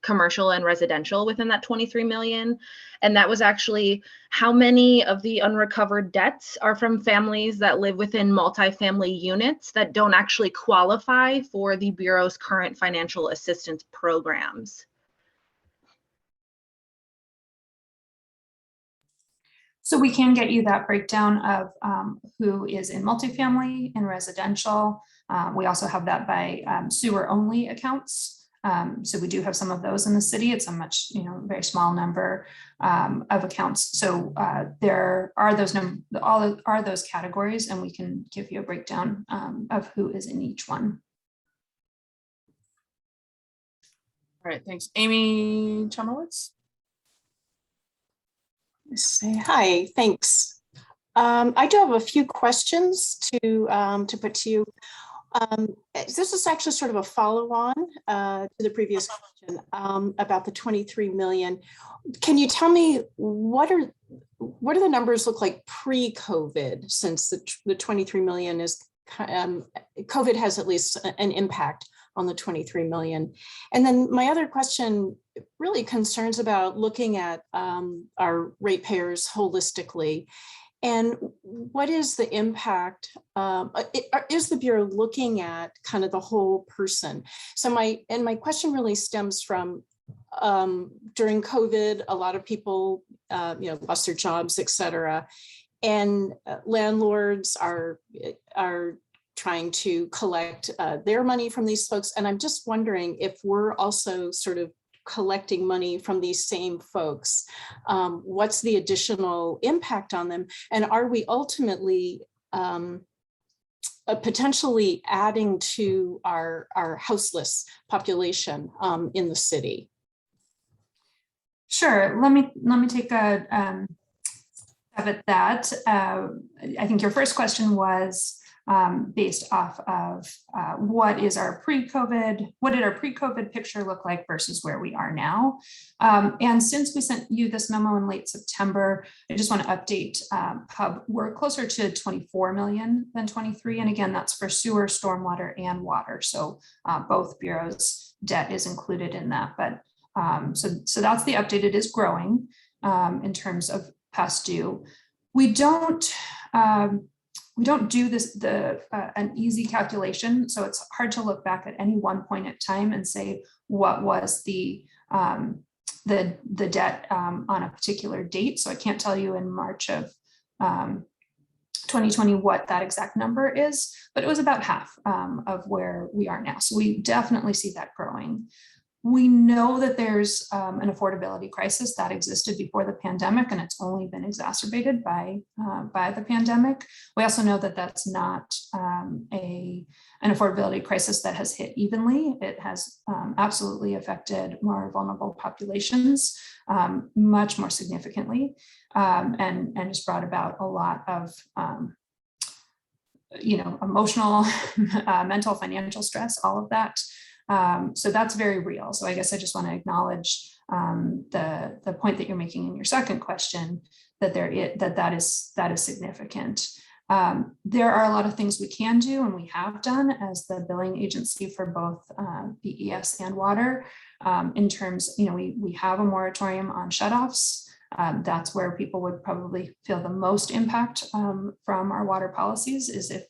commercial and residential within that 23 million. And that was actually how many of the unrecovered debts are from families that live within multifamily units that don't actually qualify for the Bureau's current financial assistance programs. So we can get you that breakdown of who is in multifamily and residential. We also have that by sewer only accounts. So we do have some of those in the city. It's a much, very small number of accounts. So there are those categories, and we can give you a breakdown of who is in each one. All right, thanks. Amy Chomowitz. Say hi, thanks. I do have a few questions to put to you. This is actually sort of a follow-on to the previous question about the 23 million. Can you tell me what do the numbers look like pre-COVID, since the 23 million is COVID has at least an impact on the 23 million. And then my other question really concerns about looking at our ratepayers holistically. And what is the impact? Is the Bureau looking at kind of the whole person? So my question really stems from during COVID, a lot of people lost their jobs, et cetera. And landlords are trying to collect their money from these folks. And I'm just wondering if we're also sort of collecting money from these same folks. What's the additional impact on them? And are we ultimately potentially adding to our houseless population in the city? Sure, let me take a stab at that. I think your first question was based off of what did our pre-COVID picture look like versus where we are now. And since we sent you this memo in late September, I just want to update PUB. We're closer to 24 million than 23. And again, that's for sewer, stormwater, and water. So both bureaus' debt is included in that. But so that's the update. It is growing in terms of past due. We don't do this an easy calculation, so it's hard to look back at any one point in time and say what was the debt on a particular date. So I can't tell you in March of 2020 what that exact number is, but it was about half of where we are now. So we definitely see that growing. We know that there's an affordability crisis that existed before the pandemic, and it's only been exacerbated by the pandemic. We also know that that's not an affordability crisis that has hit evenly. It has absolutely affected more vulnerable populations much more significantly, and has brought about a lot of emotional, mental, financial stress, all of that. So that's very real. So I guess I just want to acknowledge the point that you're making in your second question, that that is significant. There are a lot of things we can do, and we have done as the billing agency for both BES and water. In terms, we have a moratorium on shutoffs. That's where people would probably feel the most impact from our water policies, is if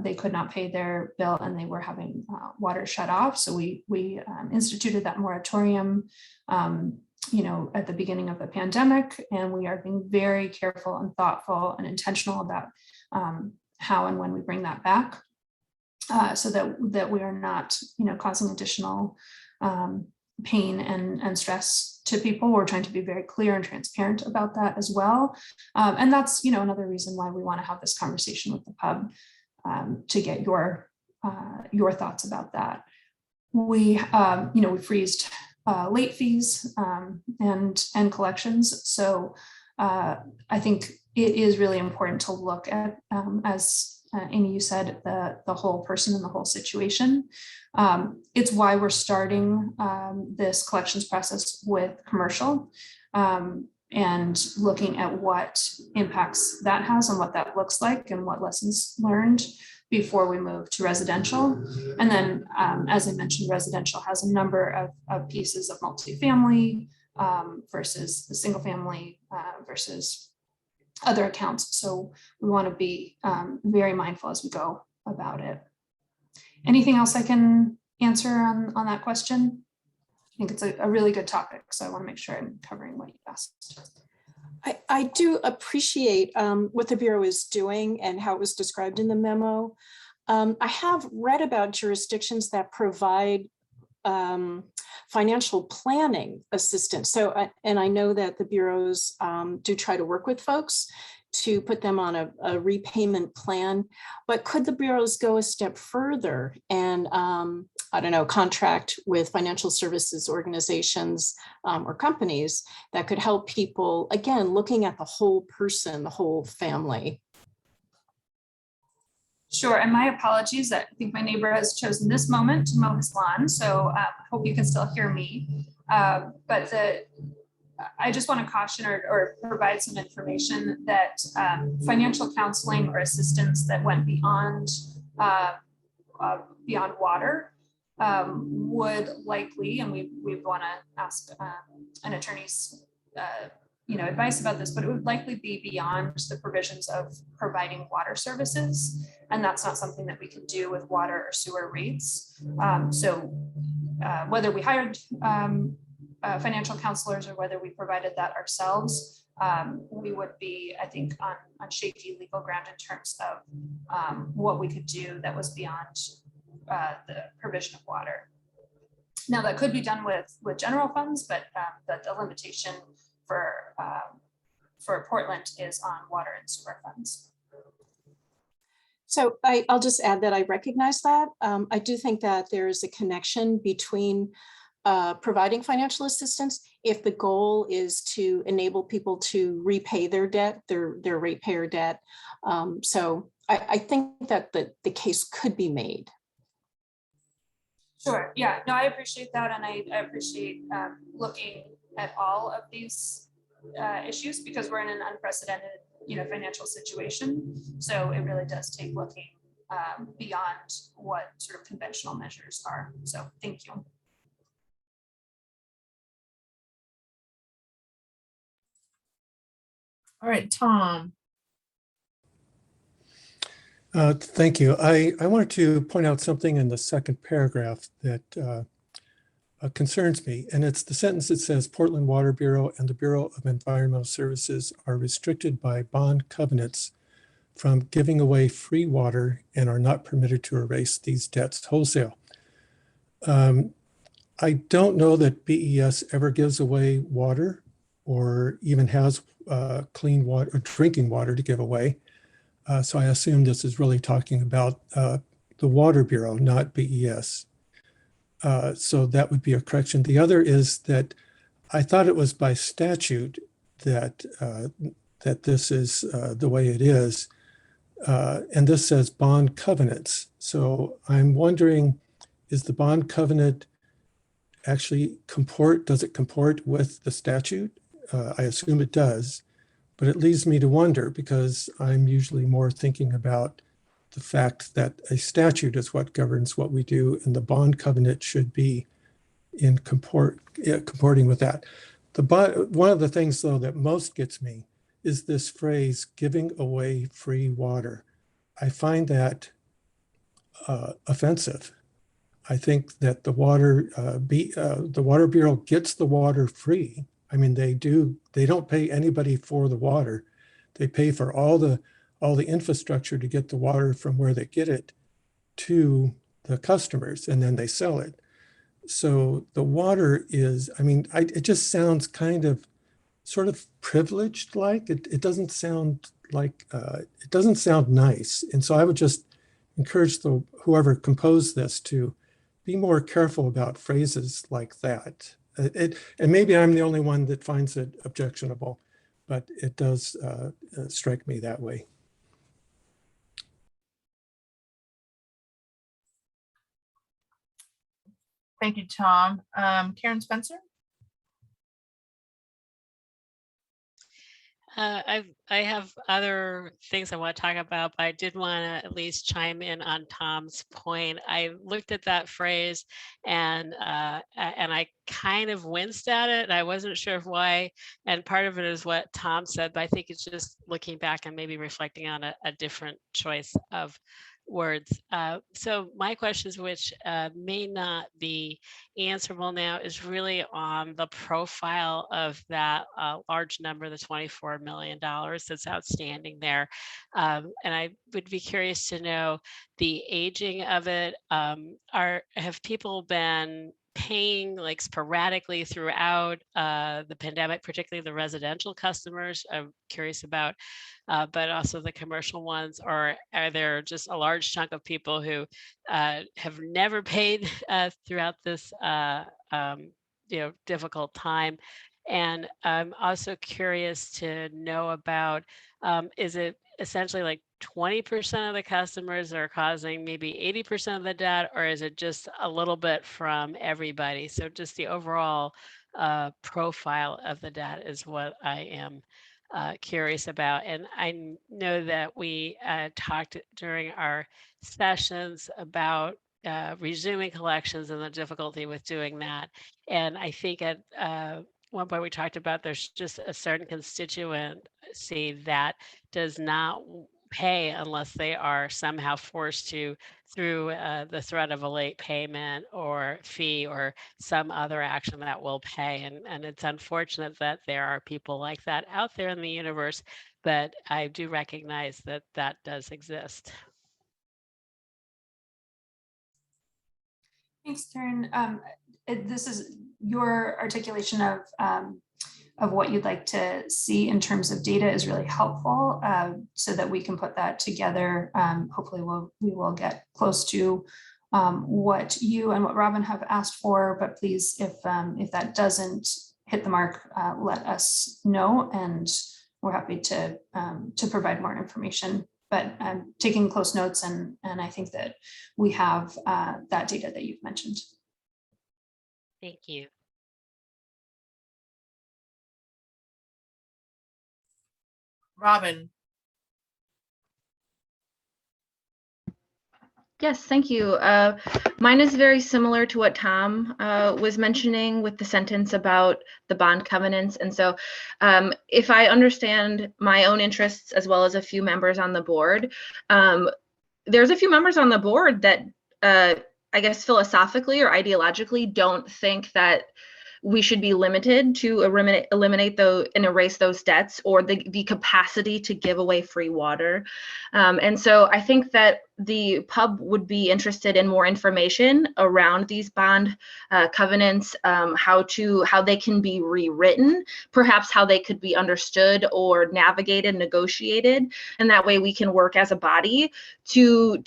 they could not pay their bill and they were having water shut off. So we instituted that moratorium, at the beginning of the pandemic, and we are being very careful and thoughtful and intentional about how and when we bring that back, so that we are not, causing additional pain and stress to people. We're trying to be very clear and transparent about that as well. And that's, another reason why we want to have this conversation with the PUB. To get your thoughts about that. We freezed late fees and collections. So I think it is really important to look at, as Amy, you said the whole person and the whole situation. It's why we're starting this collections process with commercial and looking at what impacts that has and what that looks like and what lessons learned before we move to residential. And then, as I mentioned, residential has a number of pieces of multifamily versus the single family versus other accounts. So we want to be very mindful as we go about it. Anything else I can answer on that question? I think it's a really good topic, so I want to make sure I'm covering what you asked. I do appreciate what the Bureau is doing and how it was described in the memo. I have read about jurisdictions that provide financial planning assistance. So, and I know that the bureaus do try to work with folks to put them on a repayment plan, but could the bureaus go a step further and, I don't know, contract with financial services organizations or companies that could help people, again, looking at the whole person, the whole family? Sure, and my apologies. I think my neighbor has chosen this moment to mow his lawn, so I hope you can still hear me. But I just want to caution or provide some information that financial counseling or assistance that went beyond water would likely, and we want to ask an attorney's advice about this, but it would likely be beyond the provisions of providing water services. And that's not something that we can do with water or sewer rates. So whether we hired financial counselors or whether we provided that ourselves, we would be, I think, on shaky legal ground in terms of what we could do that was beyond the provision of water. Now that could be done with general funds, but the limitation for Portland is on water and sewer funds. So I'll just add that I recognize that. I do think that there is a connection between providing financial assistance if the goal is to enable people to repay their debt, their ratepayer debt. So I think that the case could be made. Sure. Yeah. No, I appreciate that, and I appreciate looking at all of these issues because we're in an unprecedented, financial situation. So it really does take looking beyond what sort of conventional measures are. So thank you. All right, Tom. Thank you. I wanted to point out something in the second paragraph that concerns me, and it's the sentence that says Portland Water Bureau and the Bureau of Environmental Services are restricted by bond covenants from giving away free water and are not permitted to erase these debts wholesale. I don't know that BES ever gives away water or even has clean water or drinking water to give away. So I assume this is really talking about the Water Bureau, not BES. So that would be a correction. The other is that I thought it was by statute that that this is the way it is. And this says bond covenants. So I'm wondering, is the bond covenant actually does it comport with the statute? I assume it does, but it leads me to wonder because I'm usually more thinking about the fact that a statute is what governs what we do, and the bond covenant should be in comporting with that. One of the things, though, that most gets me is this phrase, giving away free water. I find that offensive. I think that the Water Bureau gets the water free. I mean, they don't pay anybody for the water. They pay for all the infrastructure to get the water from where they get it to the customers, and then they sell it. So the water is, I mean, it just sounds kind of sort of privileged, like it doesn't sound like, it doesn't sound nice. And so I would just encourage whoever composed this to be more careful about phrases like that. And maybe I'm the only one that finds it objectionable, but it does strike me that way. Thank you, Tom. Karen Spencer? I have other things I want to talk about, but I did want to at least chime in on Tom's point. I looked at that phrase and I kind of winced at it. And I wasn't sure why. And part of it is what Tom said, but I think it's just looking back and maybe reflecting on a different choice of words. So my questions, which may not be answerable now, is really on the profile of that large number, the $24 million that's outstanding there. And I would be curious to know the aging of it. Have people been paying like sporadically throughout the pandemic, particularly the residential customers? I'm curious about, but also the commercial ones, or are there just a large chunk of people who have never paid throughout this difficult time? And I'm also curious to know about, is it essentially like 20% of the customers are causing maybe 80% of the debt, or is it just a little bit from everybody? So just the overall profile of the debt is what I am curious about. And I know that we talked during our sessions about resuming collections and the difficulty with doing that. And I think at one point we talked about there's just a certain constituency that does not pay unless they are somehow forced to through the threat of a late payment or fee or some other action that will pay. And it's unfortunate that there are people like that out there in the universe, but I do recognize that that does exist. Thanks, Karen. This is your articulation of what you'd like to see in terms of data is really helpful, so that we can put that together. Hopefully we will get close to what you and what Robin have asked for, but please, if that doesn't hit the mark, let us know, and we're happy to provide more information. But I'm taking close notes, and I think that we have that data that you've mentioned. Thank you. Robin? Yes, thank you. Mine is very similar to what Tom was mentioning with the sentence about the bond covenants. And so if I understand my own interests as well as a few members on the board, there's a few members on the board that I guess philosophically or ideologically don't think that we should be limited to eliminate those and erase those debts, or the capacity to give away free water. And so I think that the pub would be interested in more information around these bond covenants, how they can be rewritten, perhaps how they could be understood or navigated, negotiated, and that way we can work as a body to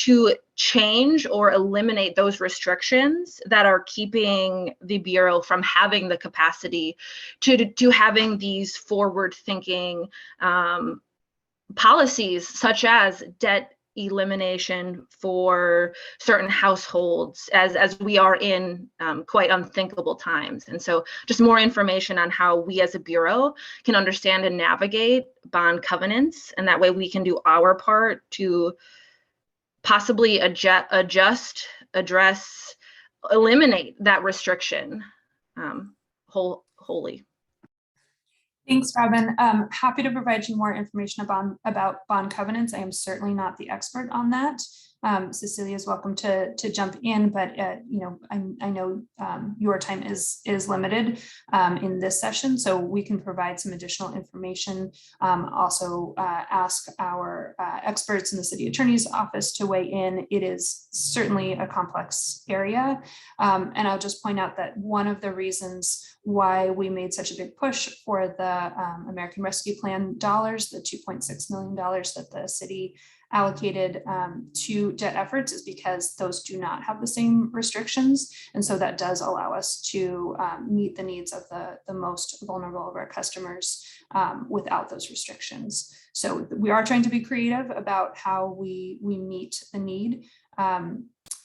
change or eliminate those restrictions that are keeping the Bureau from having the capacity to having these forward-thinking policies, such as debt elimination for certain households, as we are in quite unthinkable times. And so just more information on how we as a Bureau can understand and navigate bond covenants, and that way we can do our part to possibly adjust, address, eliminate that restriction wholly. Thanks, Robin. Happy to provide you more information about bond covenants. I am certainly not the expert on that. Cecilia is welcome to jump in, but I know your time is limited in this session, so we can provide some additional information. Also ask our experts in the City Attorney's Office to weigh in. It is certainly a complex area, and I'll just point out that one of the reasons why we made such a big push for the American Rescue Plan dollars, the $2.6 million that the city allocated to debt efforts, is because those do not have the same restrictions. And so that does allow us to meet the needs of the most vulnerable of our customers without those restrictions. So we are trying to be creative about how we meet the need.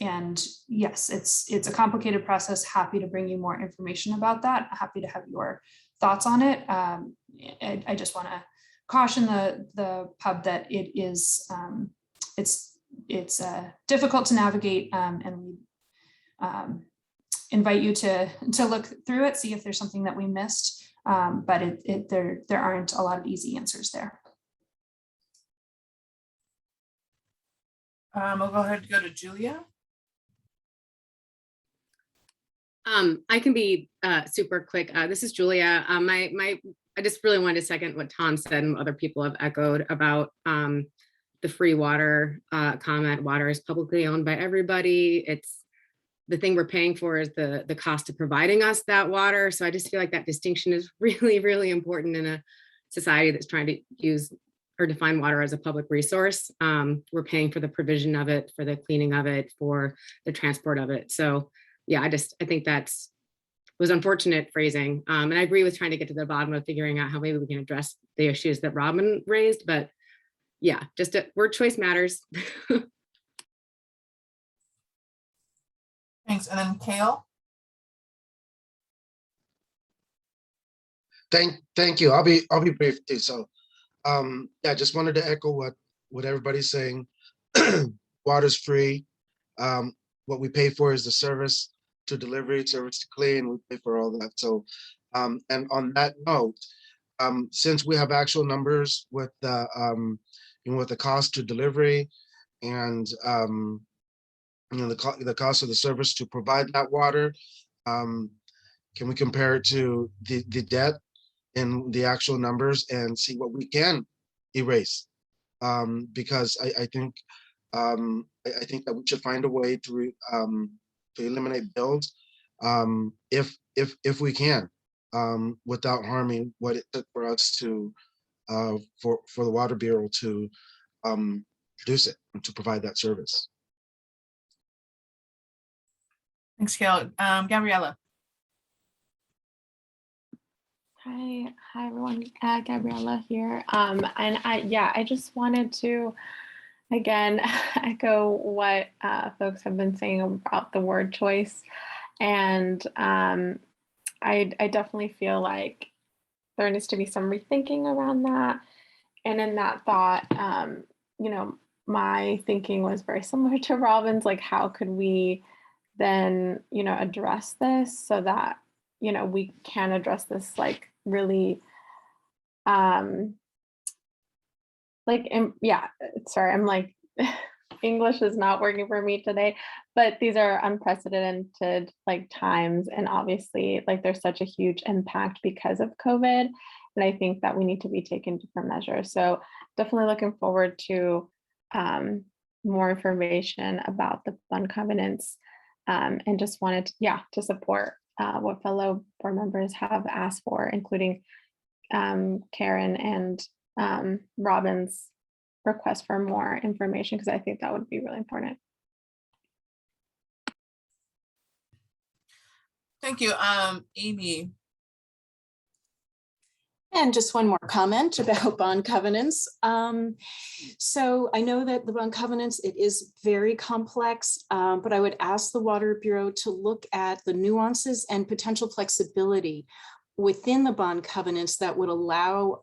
and yes, it's a complicated process. Happy to bring you more information about that. Happy to have your thoughts on it. I just want to caution the pub that it is it's difficult to navigate, and we invite you to look through it, see if there's something that we missed, but there aren't a lot of easy answers there. We'll go ahead and go to Julia. I can be super quick. This is Julia. I just really wanted to second what Tom said and other people have echoed about the free water comment. Water is publicly owned by everybody. It's the thing we're paying for is the cost of providing us that water. So I just feel like that distinction is really, really important in a society that's trying to use or define water as a public resource. We're paying for the provision of it, for the cleaning of it, for the transport of it. So yeah, I think was unfortunate phrasing. And I agree with trying to get to the bottom of figuring out how maybe we can address the issues that Robin raised, but yeah, just word choice matters. Thanks. And then Kale. Thank you. I'll be brief too. So yeah, just wanted to echo what everybody's saying. Water's free. What we pay for is the service to delivery, service to clean. We pay for all that. So and on that note, since we have actual numbers with the with the cost to delivery and the cost of the service to provide that water, can we compare it to the debt in the actual numbers and see what we can erase? Because I think that we should find a way to eliminate bills if we can, without harming what it took for us to for the Water Bureau to produce it and to provide that service. Thanks, Kale. Gabriella. Hi everyone. Gabriella here. And I just wanted to again echo what folks have been saying about the word choice, and I definitely feel like there needs to be some rethinking around that. And in that thought, my thinking was very similar to Robin's. Like, how could we then address this so that we can address this like really sorry, I'm like English is not working for me today, but these are unprecedented like times, and obviously like there's such a huge impact because of COVID, and I think that we need to be taking different measures. So definitely looking forward to more information about the fund covenants, and just wanted to support what fellow board members have asked for, including Karen and Robin's request for more information, because I think that would be really important. Thank you. Amy. And just one more comment about bond covenants. So I know that the bond covenants, it is very complex, but I would ask the Water Bureau to look at the nuances and potential flexibility within the bond covenants that would allow,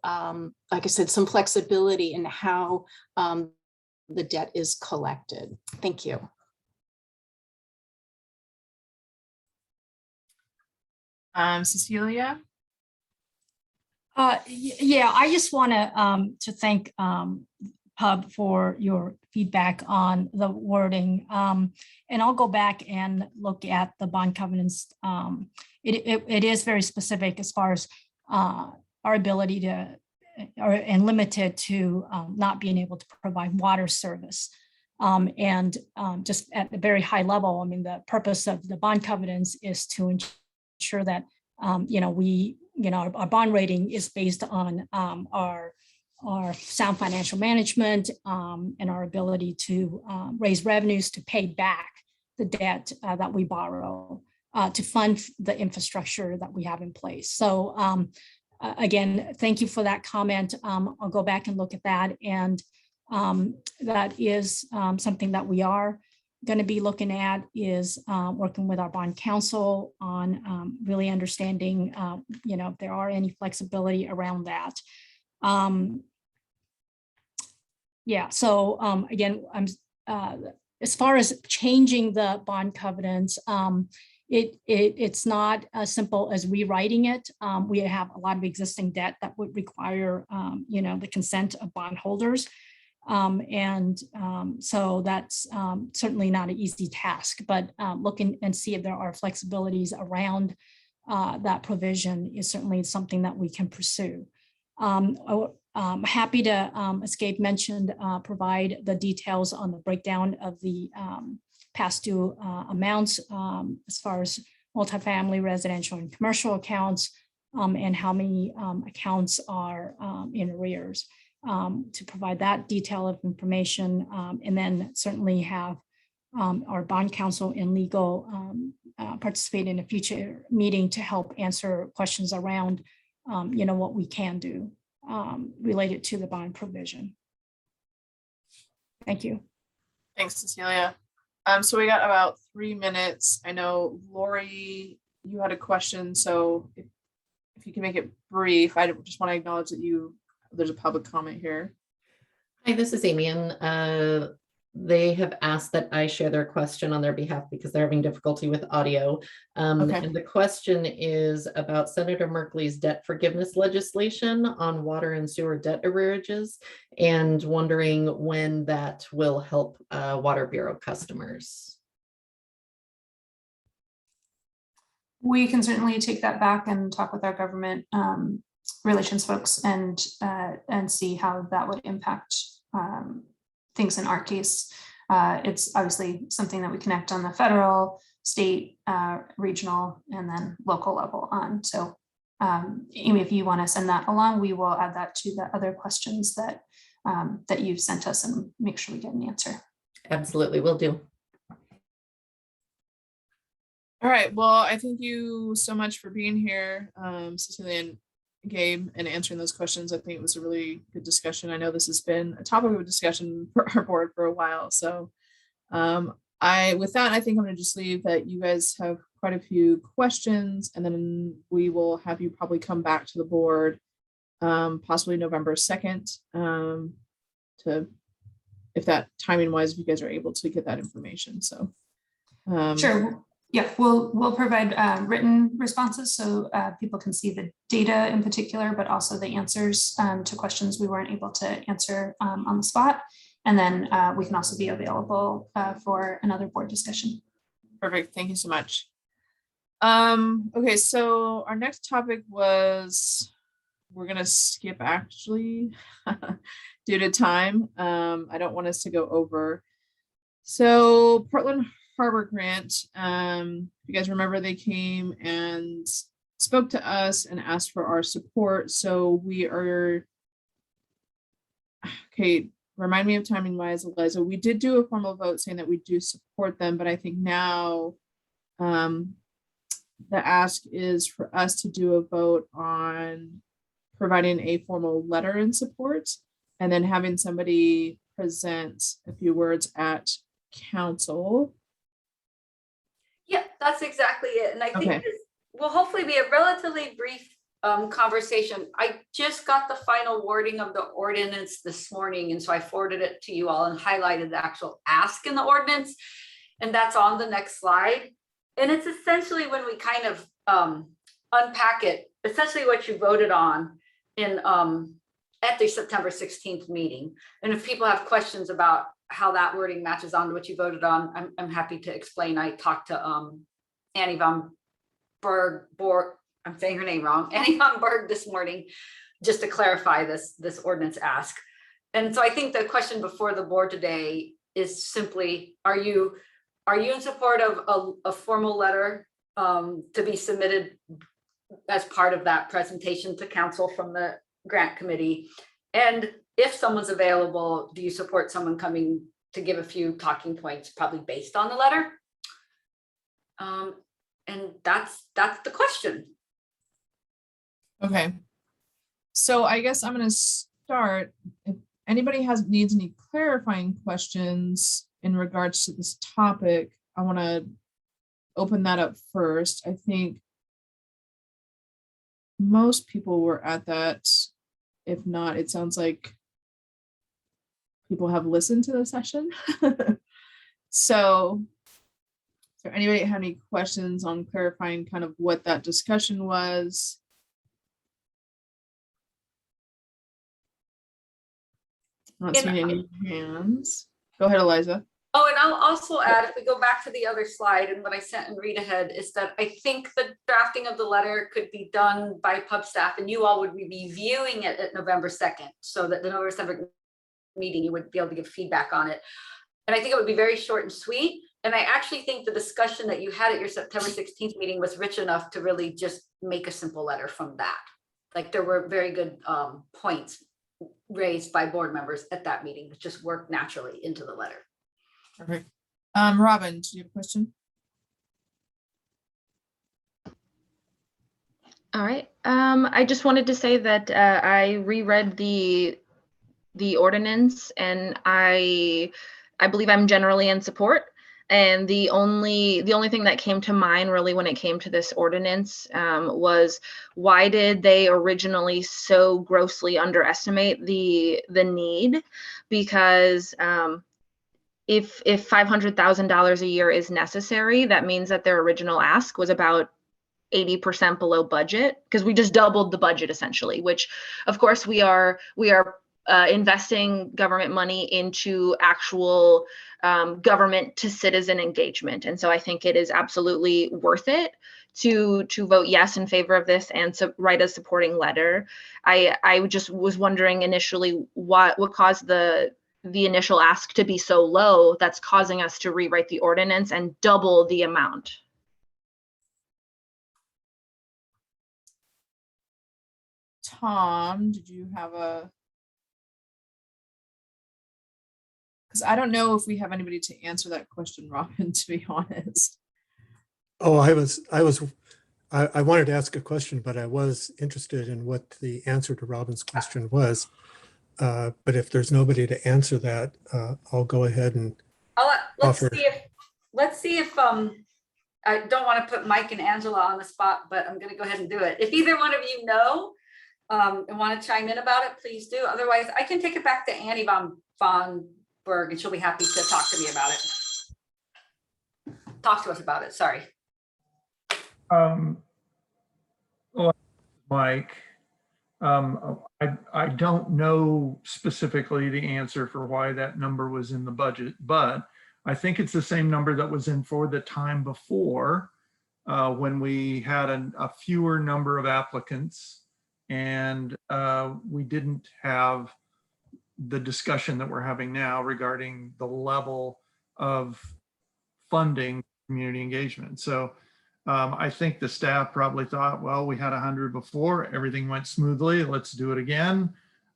like I said, some flexibility in how the debt is collected. Thank you. Cecilia. Yeah, I just want to thank Pub for your feedback on the wording, and I'll go back and look at the bond covenants. It is very specific as far as our ability to, and limited to not being able to provide water service. And just at a very high level, I mean, the purpose of the bond covenants is to ensure that our bond rating is based on our sound financial management, and our ability to raise revenues to pay back the debt that we borrow to fund the infrastructure that we have in place. So again, thank you for that comment. I'll go back and look at that, and that is something that we are going to be looking at is working with our bond counsel on really understanding, if there are any flexibility around that. So again, as far as changing the bond covenants, it's not as simple as rewriting it. We have a lot of existing debt that would require, the consent of bondholders. So that's certainly not an easy task, but looking and see if there are flexibilities around that provision is certainly something that we can pursue. I'm happy to, as Gabe mentioned, provide the details on the breakdown of the past due amounts as far as multifamily, residential, and commercial accounts, and how many accounts are in arrears. To provide that detail of information, and then certainly have our bond counsel and legal participate in a future meeting to help answer questions around, what we can do related to the bond provision. Thank you. Thanks, Cecilia. So we got about 3 minutes. I know Lori, you had a question, so if you can make it brief, I just want to acknowledge that there's a public comment here. Hi, this is Amy, and they have asked that I share their question on their behalf because they're having difficulty with audio. Okay. And the question is about Senator Merkley's debt forgiveness legislation on water and sewer debt arrearages, and wondering when that will help Water Bureau customers. We can certainly take that back and talk with our government relations folks and see how that would impact things in our case. It's obviously something that we connect on the federal, state, regional, and then local level on. So Amy, if you want to send that along, we will add that to the other questions that that you've sent us and make sure we get an answer. Absolutely, will do. All right, well, I thank you so much for being here, Cecilia and Gabe, and answering those questions. I think it was a really good discussion. I know this has been a topic of discussion for our board for a while. So with that, I think I'm going to just leave that you guys have quite a few questions, and then we will have you probably come back to the board possibly November 2nd if that timing wise, if you guys are able to get that information. So sure. Yeah, we'll provide written responses so people can see the data in particular, but also the answers to questions we weren't able to answer on the spot. And then we can also be available for another board discussion. Perfect. Thank you so much. Okay, so our next topic was, we're going to skip actually due to time. I don't want us to go over. So Portland Harbor Grant, you guys remember they came and spoke to us and asked for our support. So we are, okay, remind me of timing wise, Eliza, we did do a formal vote saying that we do support them, but I think now the ask is for us to do a vote on providing a formal letter in support and then having somebody present a few words at council. Yeah, that's exactly it. And I think Okay. this will hopefully be a relatively brief conversation. I just got the final wording of the ordinance this morning, and so I forwarded it to you all and highlighted the actual ask in the ordinance, and that's on the next slide. And it's essentially, when we kind of unpack it, essentially what you voted on in at the September 16th meeting. And if people have questions about how that wording matches on to what you voted on, I'm happy to explain. I talked to Annie von Berg, I'm saying her name wrong, Annie von Berg this morning, just to clarify this ordinance ask. And so I think the question before the board today is simply, are you in support of a formal letter to be submitted as part of that presentation to council from the grant committee? And if someone's available, do you support someone coming to give a few talking points, probably based on the letter? And that's the question. Okay. So I guess I'm going to start. If anybody needs any clarifying questions, in regards to this topic, I want to open that up first. I think most people were at that. If not, it sounds like people have listened to the session. So, is there anybody have any questions on clarifying kind of what that discussion was? Not seeing any hands. Go ahead, Eliza. Oh, and I'll also add, if we go back to the other slide and what I sent and read ahead, is that I think the drafting of the letter could be done by pub staff and you all would be reviewing it at November 2nd, so that the November 2nd meeting, you would be able to give feedback on it. And I think it would be very short and sweet. And I actually think the discussion that you had at your September 16th meeting was rich enough to really just make a simple letter from that. Like there were very good points raised by board members at that meeting that just worked naturally into the letter. Perfect. Robin, do you have a question? All right. I just wanted to say that I reread the ordinance, and I believe I'm generally in support. And the only thing that came to mind really when it came to this ordinance was, why did they originally so grossly underestimate the need? Because if $500,000 a year is necessary, that means that their original ask was about 80% below budget, because we just doubled the budget essentially, which of course we are investing government money into actual government to citizen engagement. And so I think it is absolutely worth it to vote yes in favor of this and to write a supporting letter. I just was wondering initially what caused the initial ask to be so low that's causing us to rewrite the ordinance and double the amount. Tom, did you have a? Because I don't know if we have anybody to answer that question, Robin, to be honest. Oh, I wanted to ask a question, but I was interested in what the answer to Robin's question was. But if there's nobody to answer that, I'll go ahead and offer. Let's see if I don't want to put Mike and Angela on the spot, but I'm going to go ahead and do it. If either one of you know and want to chime in about it, please do. Otherwise, I can take it back to Annie von Berg, and she'll be happy to talk to me about it. Talk to us about it. Sorry. Mike, I don't know specifically the answer for why that number was in the budget, but I think it's the same number that was in for the time before when we had a fewer number of applicants and we didn't have the discussion that we're having now regarding the level of funding community engagement. So I think the staff probably thought, well, we had 100 before, everything went smoothly, let's do it again.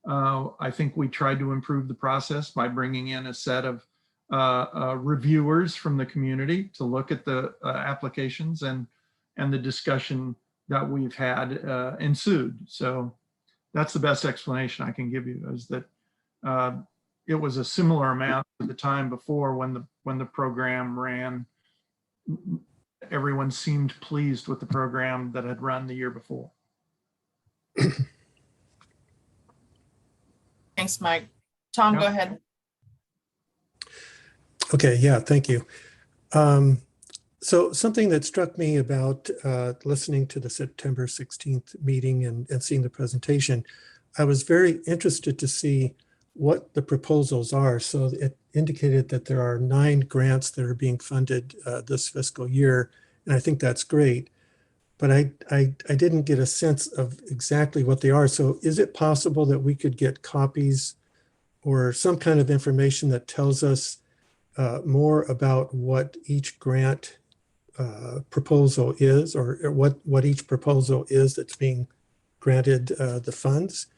I think we tried to improve the process by bringing in a set of reviewers from the community to look at the applications, and the discussion that we've had ensued. So that's the best explanation I can give you, is that it was a similar amount at the time before when the program ran. Everyone seemed pleased with the program that had run the year before. Thanks, Mike. Tom, Yep. Go ahead. Okay, yeah, thank you. So something that struck me about listening to the September 16th meeting and seeing the presentation, I was very interested to see what the proposals are. So it indicated that there are 9 grants that are being funded this fiscal year, and I think that's great. But I didn't get a sense of exactly what they are. So is it possible that we could get copies or some kind of information that tells us more about what each grant proposal is, or what each proposal is that's being granted the funds?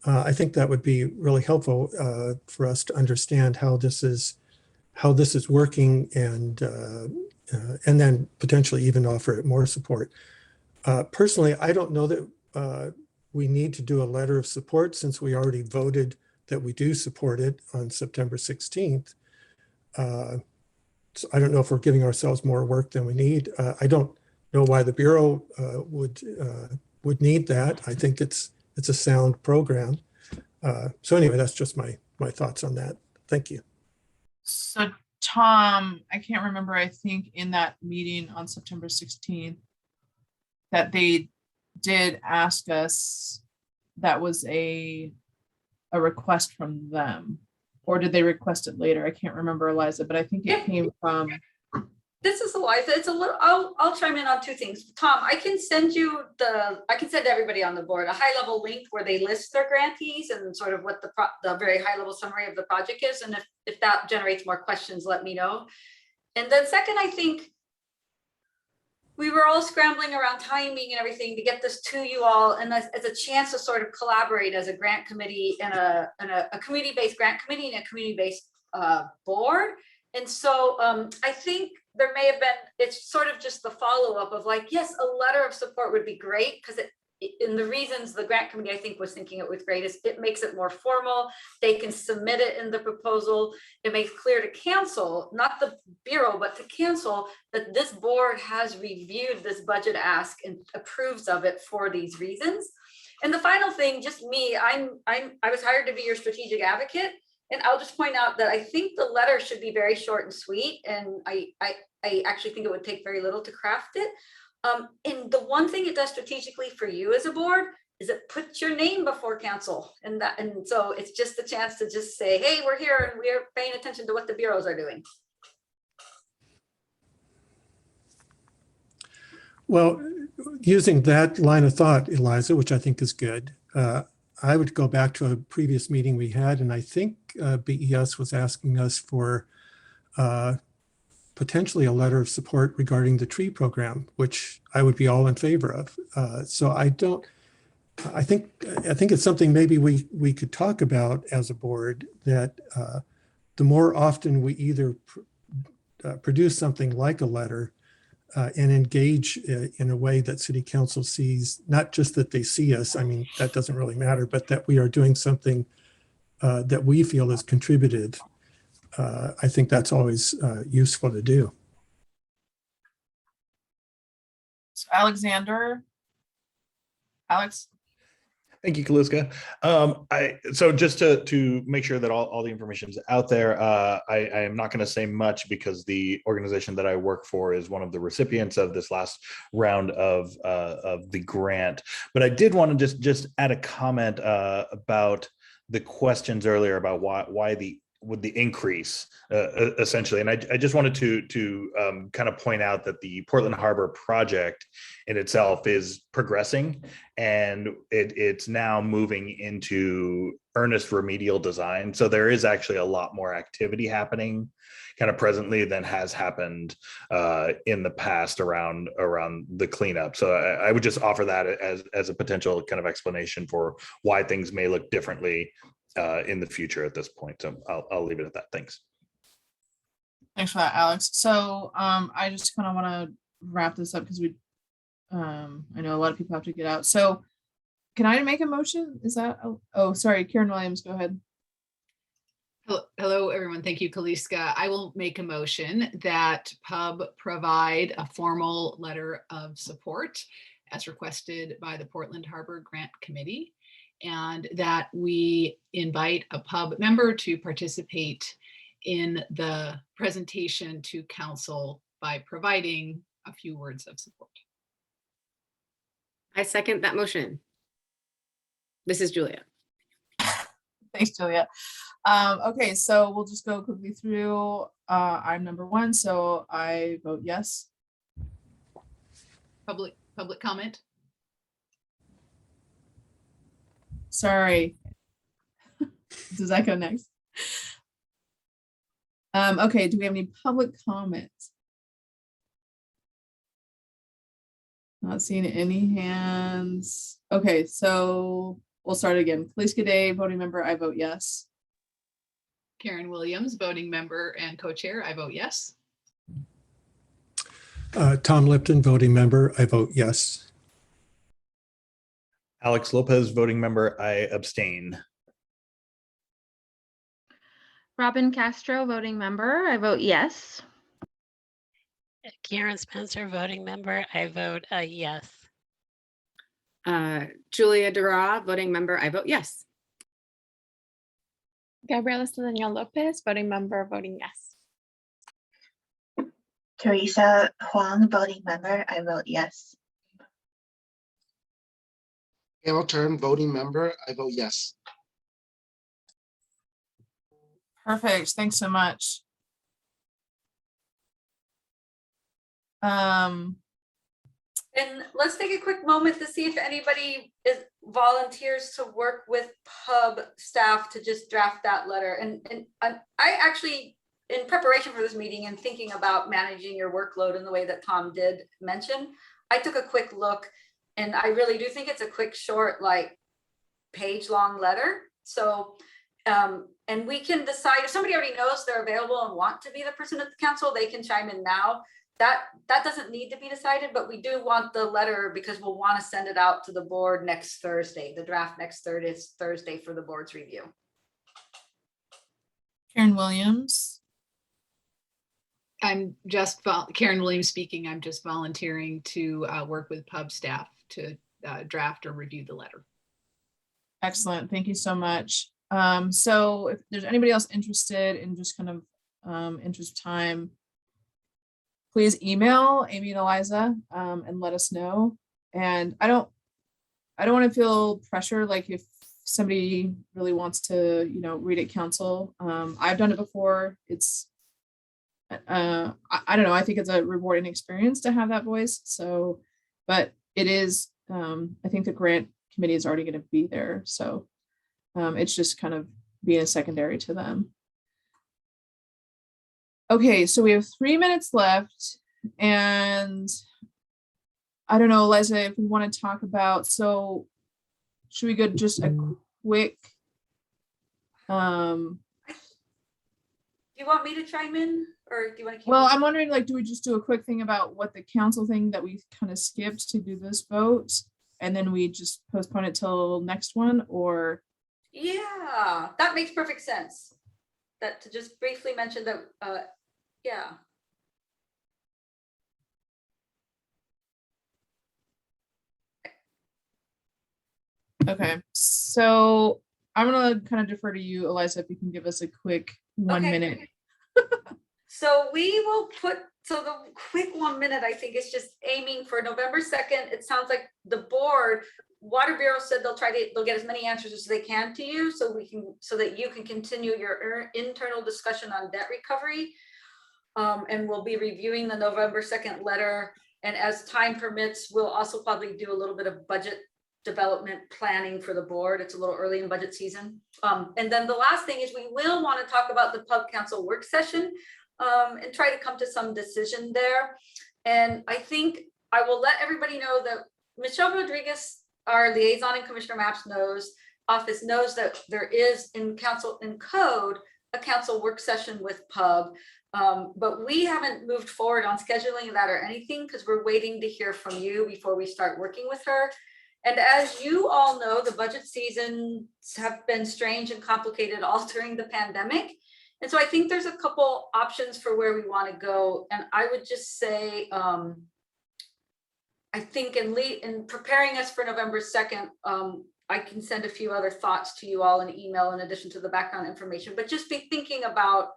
I think that would be really helpful for us to understand how this is working, and then potentially even offer it more support. Personally, I don't know that we need to do a letter of support, since we already voted that we do support it on September 16th. So I don't know if we're giving ourselves more work than we need. I don't know why the Bureau would need that. I think it's a sound program. So anyway, that's just my thoughts on that. Thank you. So Tom, I can't remember, I think in that meeting on September 16th, that they did ask us, that was a request from them. Or did they request it later? I can't remember, Eliza, but I think it came from. This is Eliza. It's a little, I'll chime in on two things. Tom, I can send everybody on the board a high level link where they list their grantees and sort of what the very high level summary of the project is. And if that generates more questions, let me know. And then second, I think we were all scrambling around timing and everything to get this to you all, and as a chance to sort of collaborate as a grant committee and a community-based grant committee and a community-based board. And so I think there may have been, it's sort of just the follow-up of like, yes, a letter of support would be great, because in the reasons the grant committee, I think, was thinking it was great is it makes it more formal. They can submit it in the proposal. It makes clear to council, not the Bureau, but to council, that this board has reviewed this budget ask and approves of it for these reasons. And the final thing, just me, I was hired to be your strategic advocate. And I'll just point out that I think the letter should be very short and sweet. And I actually think it would take very little to craft it. And the one thing it does strategically for you as a board is it puts your name before council, and so it's just a chance to just say, hey, we're here and we're paying attention to what the bureaus are doing. Well, using that line of thought, Eliza, which I think is good, I would go back to a previous meeting we had, and I think BES was asking us for potentially a letter of support regarding the tree program, which I would be all in favor of. So I think it's something maybe we could talk about as a board, that the more often we either produce something like a letter and engage in a way that city council sees, not just that they see us, I mean, that doesn't really matter, but that we are doing something that we feel is contributive. I think that's always useful to do. So Alexander, Alex. Thank you, Kaliska. So just to make sure that all the information is out there, I am not going to say much because the organization that I work for is one of the recipients of this last round of the grant. But I did want to just add a comment about the questions earlier about why the increase essentially. And I just wanted to kind of point out that the Portland Harbor project in itself is progressing, and it's now moving into earnest remedial design. So there is actually a lot more activity happening kind of presently than has happened in the past around the cleanup. So I would just offer that as a potential kind of explanation for why things may look differently in the future at this point. So I'll leave it at that. Thanks. Thanks for that, Alex. So I just kind of want to wrap this up because I know a lot of people have to get out. So can I make a motion? Is that, oh, sorry, Karen Williams, go ahead. Hello, everyone. Thank you, Kaliska. I will make a motion that PUB provide a formal letter of support as requested by the Portland Harbor Grant Committee, and that we invite a PUB member to participate in the presentation to council by providing a few words of support. I second that motion. This is Julia. Thanks, Julia. Okay, so we'll just go quickly through. I'm number one, so I vote yes. Public comment. Sorry. Does that go next? Okay, do we have any public comments? Not seeing any hands. Okay, so we'll start again. Kaliska Day, voting member, I vote yes. Karen Williams, voting member and co-chair, I vote yes. Tom Lipton, voting member, I vote yes. Alex Lopez, voting member, I abstain. Robin Castro, voting member. I vote yes. Karen Spencer, voting member. I vote yes. Julia DeGraw, voting member. I vote yes. Gabriela Cedeno Lopez, voting member, voting yes. Teresa Huang, voting member. I vote yes. Gail Turn, voting member. I vote yes. Perfect. Thanks so much. Um, And let's take a quick moment to see if anybody volunteers to work with pub staff to just draft that letter. And I actually, in preparation for this meeting and thinking about managing your workload in the way that Tom did mention, I took a quick look, and I really do think it's a quick, short, like page-long letter. So, and we can decide if somebody already knows they're available and want to be the person at the council, they can chime in now. That doesn't need to be decided, but we do want the letter because we'll want to send it out to the board next Thursday. The draft next Thursday for the board's review. Karen Williams. I'm just, Karen Williams speaking, I'm just volunteering to work with pub staff to draft or review the letter. Excellent. Thank you so much. So if there's anybody else interested in just kind of interest of time, please email Amy and Eliza and let us know. And I don't want to feel pressure, like if somebody really wants to, read at council. I've done it before. It's, I don't know. I think it's a rewarding experience to have that voice. So, but it is, I think the grant committee is already going to be there. So it's just kind of being a secondary to them. Okay, so we have 3 minutes left, and I don't know, Eliza, if we want to talk about, so should we go just a quick, Do you want me to chime in, or do you want to keep? Well, I'm wondering, like, do we just do a quick thing about what the council thing that we kind of skipped to do this vote, and then we just postpone it till next one, or? Yeah, that makes perfect sense. That to just briefly mention that, yeah. Okay, so I'm gonna kind of defer to you, Eliza, if you can give us a quick 1 minute. So we will put, so the quick 1 minute, I think, is just aiming for November 2nd. It sounds like the board, Water Bureau said they'll get as many answers as they can to you, so that you can continue your internal discussion on debt recovery. And we'll be reviewing the November 2nd letter. And as time permits, we'll also probably do a little bit of budget development planning for the board. It's a little early in budget season. And then the last thing is we will want to talk about the pub council work session and try to come to some decision there. And I think I will let everybody know that Michelle Rodriguez, our liaison in Commissioner Mapp's office knows that there is in code a council work session with pub. But we haven't moved forward on scheduling that or anything because we're waiting to hear from you before we start working with her. And as you all know, the budget seasons have been strange and complicated all during the pandemic. And so I think there's a couple options for where we want to go. And I would just say, I think in preparing us for November 2nd, I can send a few other thoughts to you all in email in addition to the background information, but just be thinking about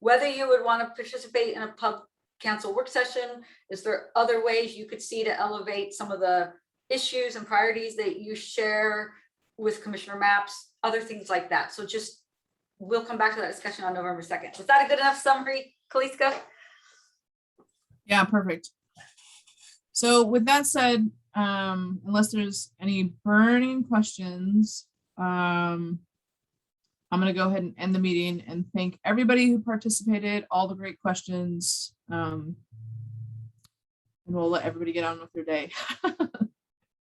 whether you would want to participate in a pub council work session. Is there other ways you could see to elevate some of the issues and priorities that you share with Commissioner Maps, other things like that. So just, we'll come back to that discussion on November 2nd. Was that a good enough summary, Kaliska? Yeah, perfect. So with that said, unless there's any burning questions, I'm going to go ahead and end the meeting and thank everybody who participated, all the great questions, and we'll let everybody get on with their day.